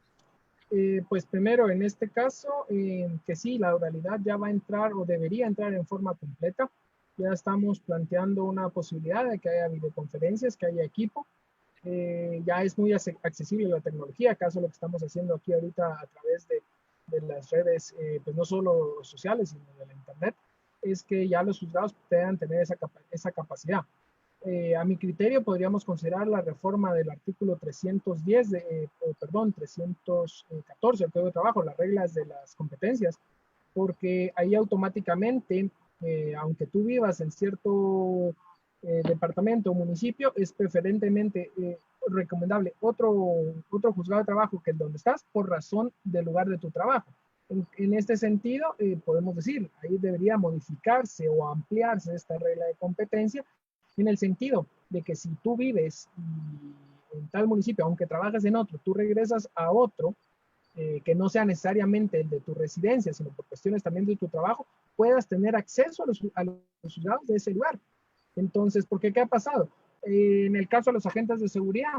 Pues primero, en este caso, que sí, la oralidad ya va a entrar o debería entrar en forma completa. Ya estamos planteando una posibilidad de que haya videoconferencias, que haya equipo. Ya es muy accesible la tecnología, acaso lo que estamos haciendo aquí ahorita a través de las redes, pues no solo sociales, sino de la internet, es que ya los juzgados puedan tener esa capacidad. A mi criterio podríamos considerar la reforma del artículo 310, perdón, 314 del Código de Trabajo, las reglas de las competencias, porque ahí automáticamente, aunque tú vivas en cierto departamento o municipio, es preferentemente recomendable otro juzgado de trabajo que el donde estás por razón del lugar de tu trabajo. En este sentido, podemos decir, ahí debería modificarse o ampliarse esta regla de competencia en el sentido de que si tú vives en tal municipio, aunque trabajas en otro, tú regresas a otro, que no sea necesariamente el de tu residencia, sino por cuestiones también de tu trabajo, puedas tener acceso a los juzgados de ese lugar. Entonces, ¿por qué? ¿Qué ha pasado? En el caso de los agentes de seguridad,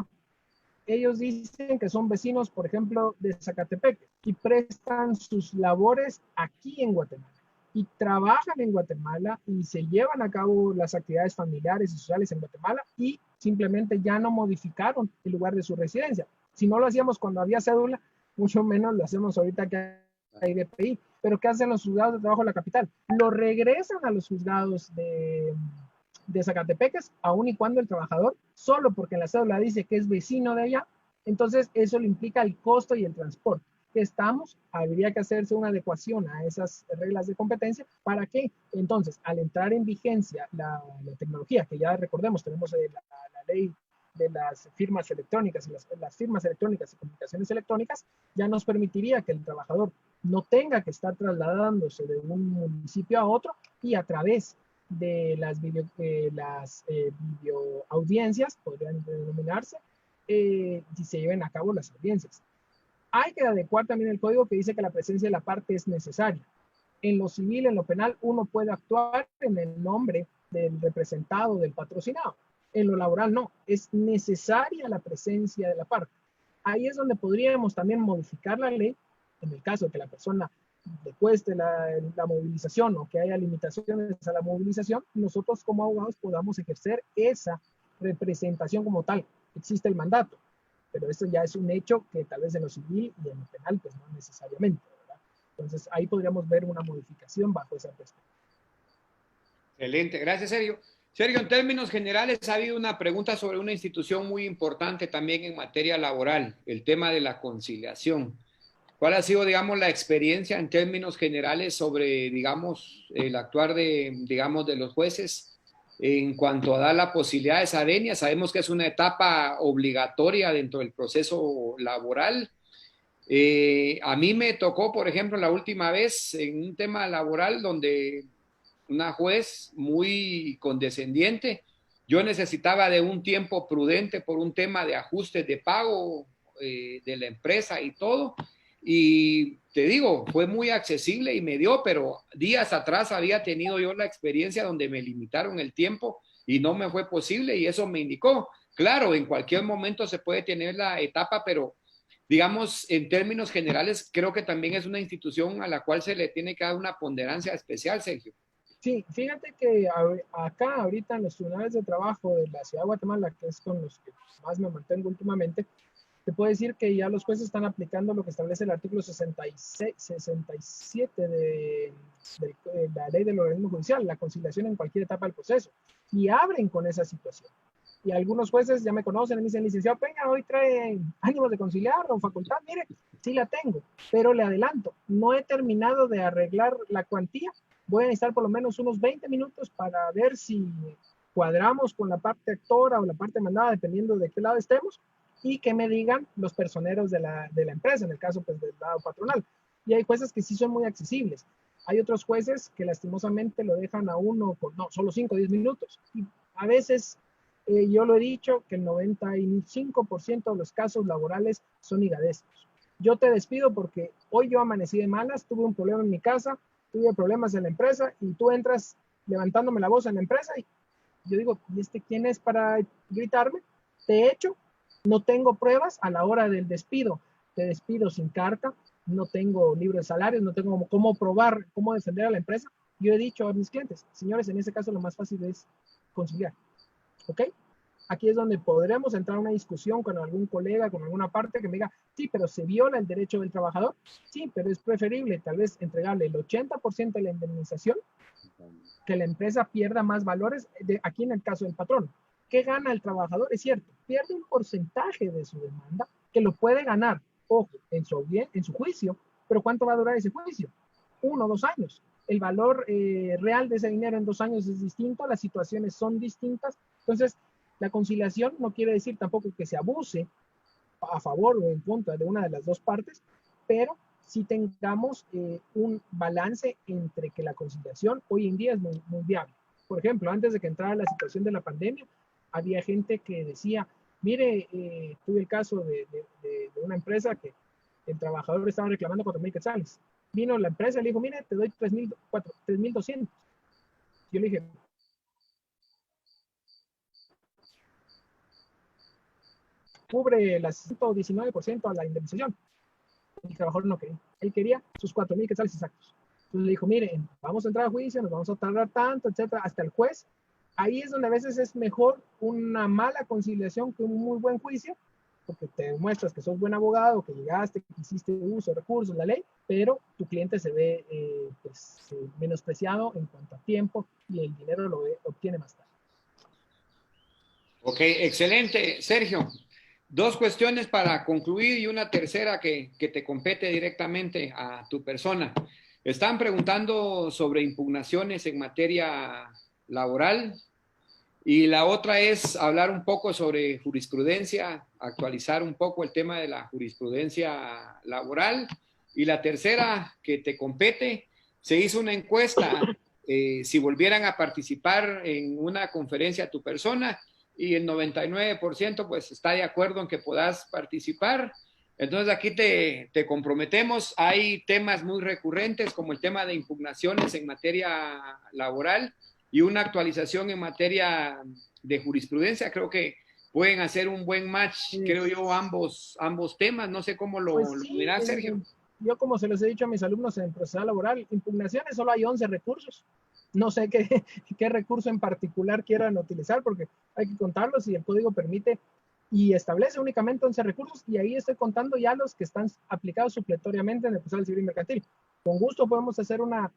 ellos dicen que son vecinos, por ejemplo, de Zacatepec y prestan sus labores aquí en Guatemala y trabajan en Guatemala y se llevan a cabo las actividades familiares y sociales en Guatemala y simplemente ya no modificaron el lugar de su residencia. Si no lo hacíamos cuando había cédula, mucho menos lo hacemos ahorita que hay DPI. Pero ¿qué hacen los juzgados de trabajo de la capital? Lo regresan a los juzgados de Zacatepeques, aun y cuando el trabajador, solo porque en la cédula dice que es vecino de allá, entonces eso le implica el costo y el transporte. Habría que hacerse una adecuación a esas reglas de competencia. ¿Para qué? Entonces, al entrar en vigencia la tecnología, que ya recordemos, tenemos la ley de las firmas electrónicas y las firmas electrónicas y comunicaciones electrónicas, ya nos permitiría que el trabajador no tenga que estar trasladándose de un municipio a otro y a través de las videoaudiencias, podrían denominarse, si se lleven a cabo las audiencias. Hay que adecuar también el código que dice que la presencia de la parte es necesaria. En lo civil, en lo penal, uno puede actuar en el nombre del representado, del patrocinado. En lo laboral no, es necesaria la presencia de la parte. Ahí es donde podríamos también modificar la ley, en el caso de que la persona le cueste la movilización o que haya limitaciones a la movilización, nosotros como abogados podamos ejercer esa representación como tal. Existe el mandato, pero eso ya es un hecho que tal vez en lo civil y en lo penal, pues no necesariamente, ¿verdad? Entonces ahí podríamos ver una modificación bajo esa perspectiva. Excelente, gracias Sergio. Sergio, en términos generales ha habido una pregunta sobre una institución muy importante también en materia laboral, el tema de la conciliación. ¿Cuál ha sido, digamos, la experiencia en términos generales sobre, digamos, el actuar digamos, de los jueces en cuanto a dar la posibilidad de esa venia? Sabemos que es una etapa obligatoria dentro del proceso laboral. A mí me tocó, por ejemplo, la última vez en un tema laboral donde una juez muy condescendiente, yo necesitaba de un tiempo prudente por un tema de ajustes de pago de la empresa y todo. Y te digo, fue muy accesible y me dio, pero días atrás había tenido yo la experiencia donde me limitaron el tiempo y no me fue posible y eso me indicó. Claro, en cualquier momento se puede tener la etapa, pero digamos, en términos generales, creo que también es una institución a la cual se le tiene que dar una ponderancia especial, Sergio. Sí, fíjate que acá ahorita en los tribunales de trabajo de la ciudad de Guatemala, que es con los que más me mantengo últimamente, te puedo decir que ya los jueces están aplicando lo que establece el artículo 67 de la ley del organismo judicial, la conciliación en cualquier etapa del proceso, y abren con esa situación. Y algunos jueces ya me conocen y me dicen, licenciado Peña, hoy trae ánimos de conciliar o facultad. Mire, sí la tengo, pero le adelanto, no he terminado de arreglar la cuantía. Voy a necesitar por lo menos unos 20 minutos para ver si cuadramos con la parte actora o la parte mandada, dependiendo de qué lado estemos, y que me digan los personeros de la empresa, en el caso pues del lado patronal. Y hay jueces que sí son muy accesibles. Hay otros jueces que lastimosamente lo dejan a uno por no, solo 5 o 10 minutos. Y a veces yo lo he dicho, que el 95% de los casos laborales son higadescos. Yo te despido porque hoy yo amanecí de malas, tuve un problema en mi casa, tuve problemas en la empresa y tú entras levantándome la voz en la empresa y yo digo, ¿y este quién es para gritarme? Te echo, no tengo pruebas a la hora del despido, te despido sin carta, no tengo libro de salarios, no tengo cómo probar, cómo defender a la empresa. Yo he dicho a mis clientes, señores, en ese caso lo más fácil es conciliar, ¿ok? Aquí es donde podremos entrar a una discusión con algún colega, con alguna parte que me diga, sí, pero se viola el derecho del trabajador. Sí, pero es preferible tal vez entregarle el 80% de la indemnización que la empresa pierda más valores. Aquí en el caso del patrón, ¿qué gana el trabajador? Es cierto, pierde un porcentaje de su demanda que lo puede ganar, ojo, en su juicio, pero ¿cuánto va a durar ese juicio? 1 o 2 años. El valor real de ese dinero en 2 años es distinto, las situaciones son distintas. Entonces, la conciliación no quiere decir tampoco que se abuse a favor o en contra de una de las dos partes, pero sí tengamos un balance entre que la conciliación hoy en día es muy viable. Por ejemplo, antes de que entrara la situación de la pandemia, había gente que decía, mire, tuve el caso de una empresa que el trabajador estaba reclamando 4,000 quetzales. Vino la empresa y le dijo, mire, te doy 3,200. Yo le dije, cubre el 119% a la indemnización. El trabajador no quería. Él quería sus 4,000 quetzales exactos. Entonces le dijo, mire, vamos a entrar a juicio, nos vamos a tardar tanto, etcétera, hasta el juez. Ahí es donde a veces es mejor una mala conciliación que un muy buen juicio, porque te demuestras que sos buen abogado, que llegaste, que hiciste uso de recursos, la ley, pero tu cliente se ve menospreciado en cuanto a tiempo y el dinero lo obtiene más tarde. Ok, excelente, Sergio. 2 cuestiones para concluir y una tercera que te compete directamente a tu persona. Están preguntando sobre impugnaciones en materia laboral y la otra es hablar un poco sobre jurisprudencia, actualizar un poco el tema de la jurisprudencia laboral. Y la tercera que te compete, se hizo una encuesta si volvieran a participar en una conferencia a tu persona y el 99% pues está de acuerdo en que puedas participar. Entonces aquí te comprometemos. Hay temas muy recurrentes como el tema de impugnaciones en materia laboral y una actualización en materia de jurisprudencia. Creo que pueden hacer un buen match, creo yo, ambos temas. No sé cómo lo Sí, dirás, Sergio. yo como se los he dicho a mis alumnos en procesal laboral, impugnaciones solo hay 11 recursos. No sé qué recurso en particular quieran utilizar porque hay que contarlos y el código permite y establece únicamente 11 recursos y ahí estoy contando ya los que están aplicados supletoriamente en el procesal civil y mercantil. Con gusto podemos hacer una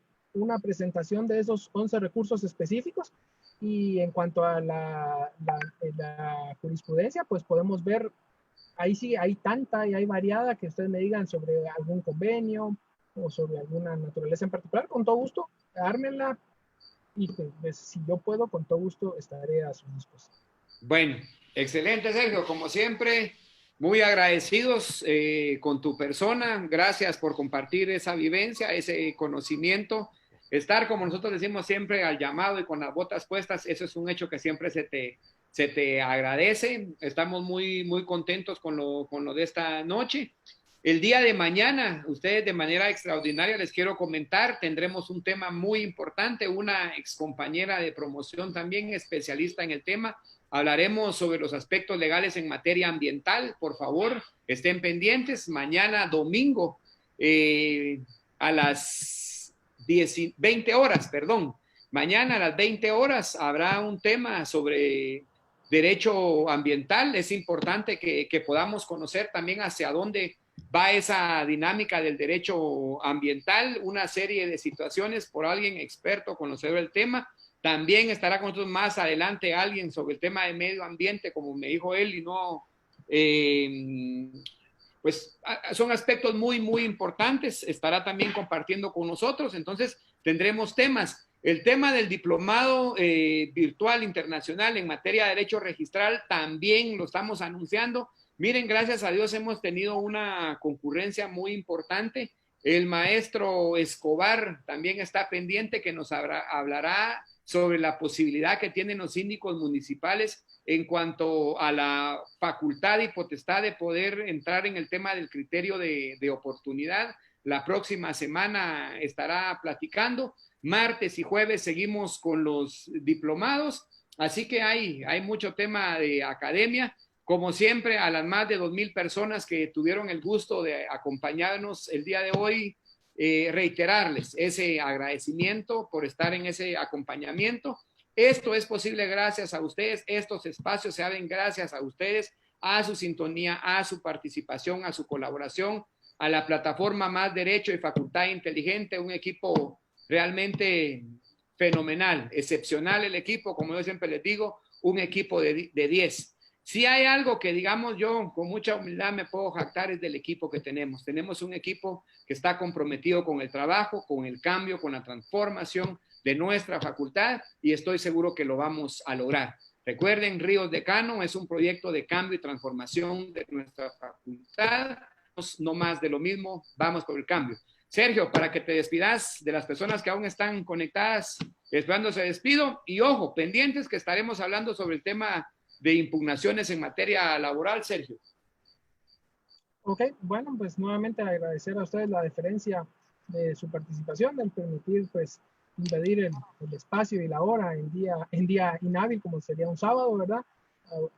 presentación de esos 11 recursos específicos y en cuanto a la jurisprudencia, pues podemos ver, ahí sí hay tanta y hay variada que ustedes me digan sobre algún convenio o sobre alguna naturaleza en particular, con todo gusto, ármenla y pues, si yo puedo, con todo gusto estaré a su disposición. Bueno, excelente, Sergio. Como siempre, muy agradecidos con tu persona. Gracias por compartir esa vivencia, ese conocimiento. Estar, como nosotros decimos siempre, al llamado y con las botas puestas, eso es un hecho que siempre se te agradece. Estamos muy contentos con lo de esta noche. El día de mañana, ustedes de manera extraordinaria les quiero comentar, tendremos un tema muy importante, una excompañera de promoción también especialista en el tema. Hablaremos sobre los aspectos legales en materia ambiental. Por favor, estén pendientes. Mañana domingo a las 20 horas, perdón. Mañana a las 20 horas habrá un tema sobre derecho ambiental. Es importante que podamos conocer también hacia dónde va esa dinámica del derecho ambiental, una serie de situaciones por alguien experto, conocedor del tema. También estará con nosotros más adelante alguien sobre el tema de medio ambiente, como me dijo él, y no, pues son aspectos muy importantes. Estará también compartiendo con nosotros, entonces tendremos temas. El tema del diplomado virtual internacional en materia de derecho registral también lo estamos anunciando. Miren, gracias a Dios hemos tenido una concurrencia muy importante. El maestro Escobar también está pendiente, que nos hablará sobre la posibilidad que tienen los síndicos municipales en cuanto a la facultad y potestad de poder entrar en el tema del criterio de oportunidad. La próxima semana estará platicando. Martes y jueves seguimos con los diplomados, así que hay mucho tema de academia. Como siempre, a las más de 2,000 personas que tuvieron el gusto de acompañarnos el día de hoy, reiterarles ese agradecimiento por estar en ese acompañamiento. Esto es posible gracias a ustedes, estos espacios se abren gracias a ustedes, a su sintonía, a su participación, a su colaboración, a la plataforma Más Derecho y Facultad Inteligente, un equipo realmente fenomenal, excepcional el equipo, como yo siempre les digo, un equipo de 10. Si hay algo que, digamos, yo con mucha humildad me puedo jactar es del equipo que tenemos. Tenemos un equipo que está comprometido con el trabajo, con el cambio, con la transformación de nuestra facultad y estoy seguro que lo vamos a lograr. Recuerden, Ríos Decano es un proyecto de cambio y transformación de nuestra facultad. No más de lo mismo, vamos por el cambio. Sergio, para que te despidas de las personas que aún están conectadas, esperando se despido y ojo, pendientes que estaremos hablando sobre el tema de impugnaciones en materia laboral, Sergio. Ok, bueno, pues nuevamente agradecer a ustedes la deferencia de su participación, del permitir pues invadir el espacio y la hora en día inhábil, como sería un sábado, ¿verdad?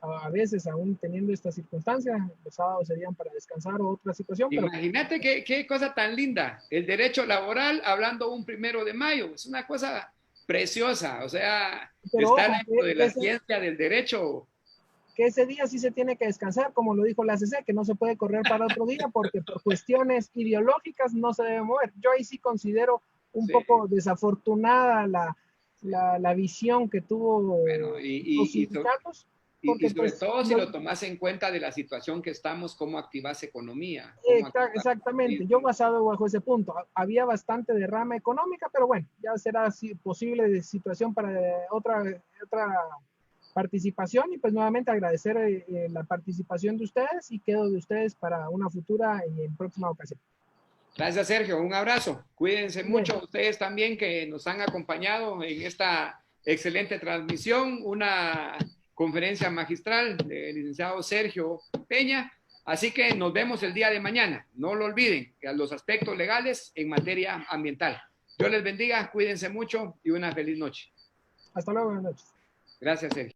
A veces, aún teniendo estas circunstancias, los sábados serían para descansar o otra situación. Imagínate pero qué cosa tan linda, el derecho laboral hablando un 1 de mayo, es una cosa preciosa, o sea, está ojo, dentro de la ciencia del derecho. Que ese día sí se tiene que descansar, como lo dijo la CC, que no se puede correr para otro día porque por cuestiones ideológicas no se debe mover. Yo ahí sí considero un poco desafortunada la visión que tuvo los sindicatos. Y sobre todo si lo tomas en cuenta de la situación que estamos, cómo activas economía. Exactamente, yo basado bajo ese punto. Había bastante derrama económica, pero bueno, ya será posible de situación para otra participación y pues nuevamente agradecer la participación de ustedes y quedo de ustedes para una futura y en próxima ocasión. Gracias, Sergio. Un abrazo. Cuídense mucho ustedes también que nos han acompañado en esta excelente transmisión, una conferencia magistral del licenciado Sergio Peña. Así que nos vemos el día de mañana. No lo olviden, los aspectos legales en materia ambiental. Dios les bendiga, cuídense mucho y una feliz noche. Hasta luego, buenas noches. Gracias, Sergio.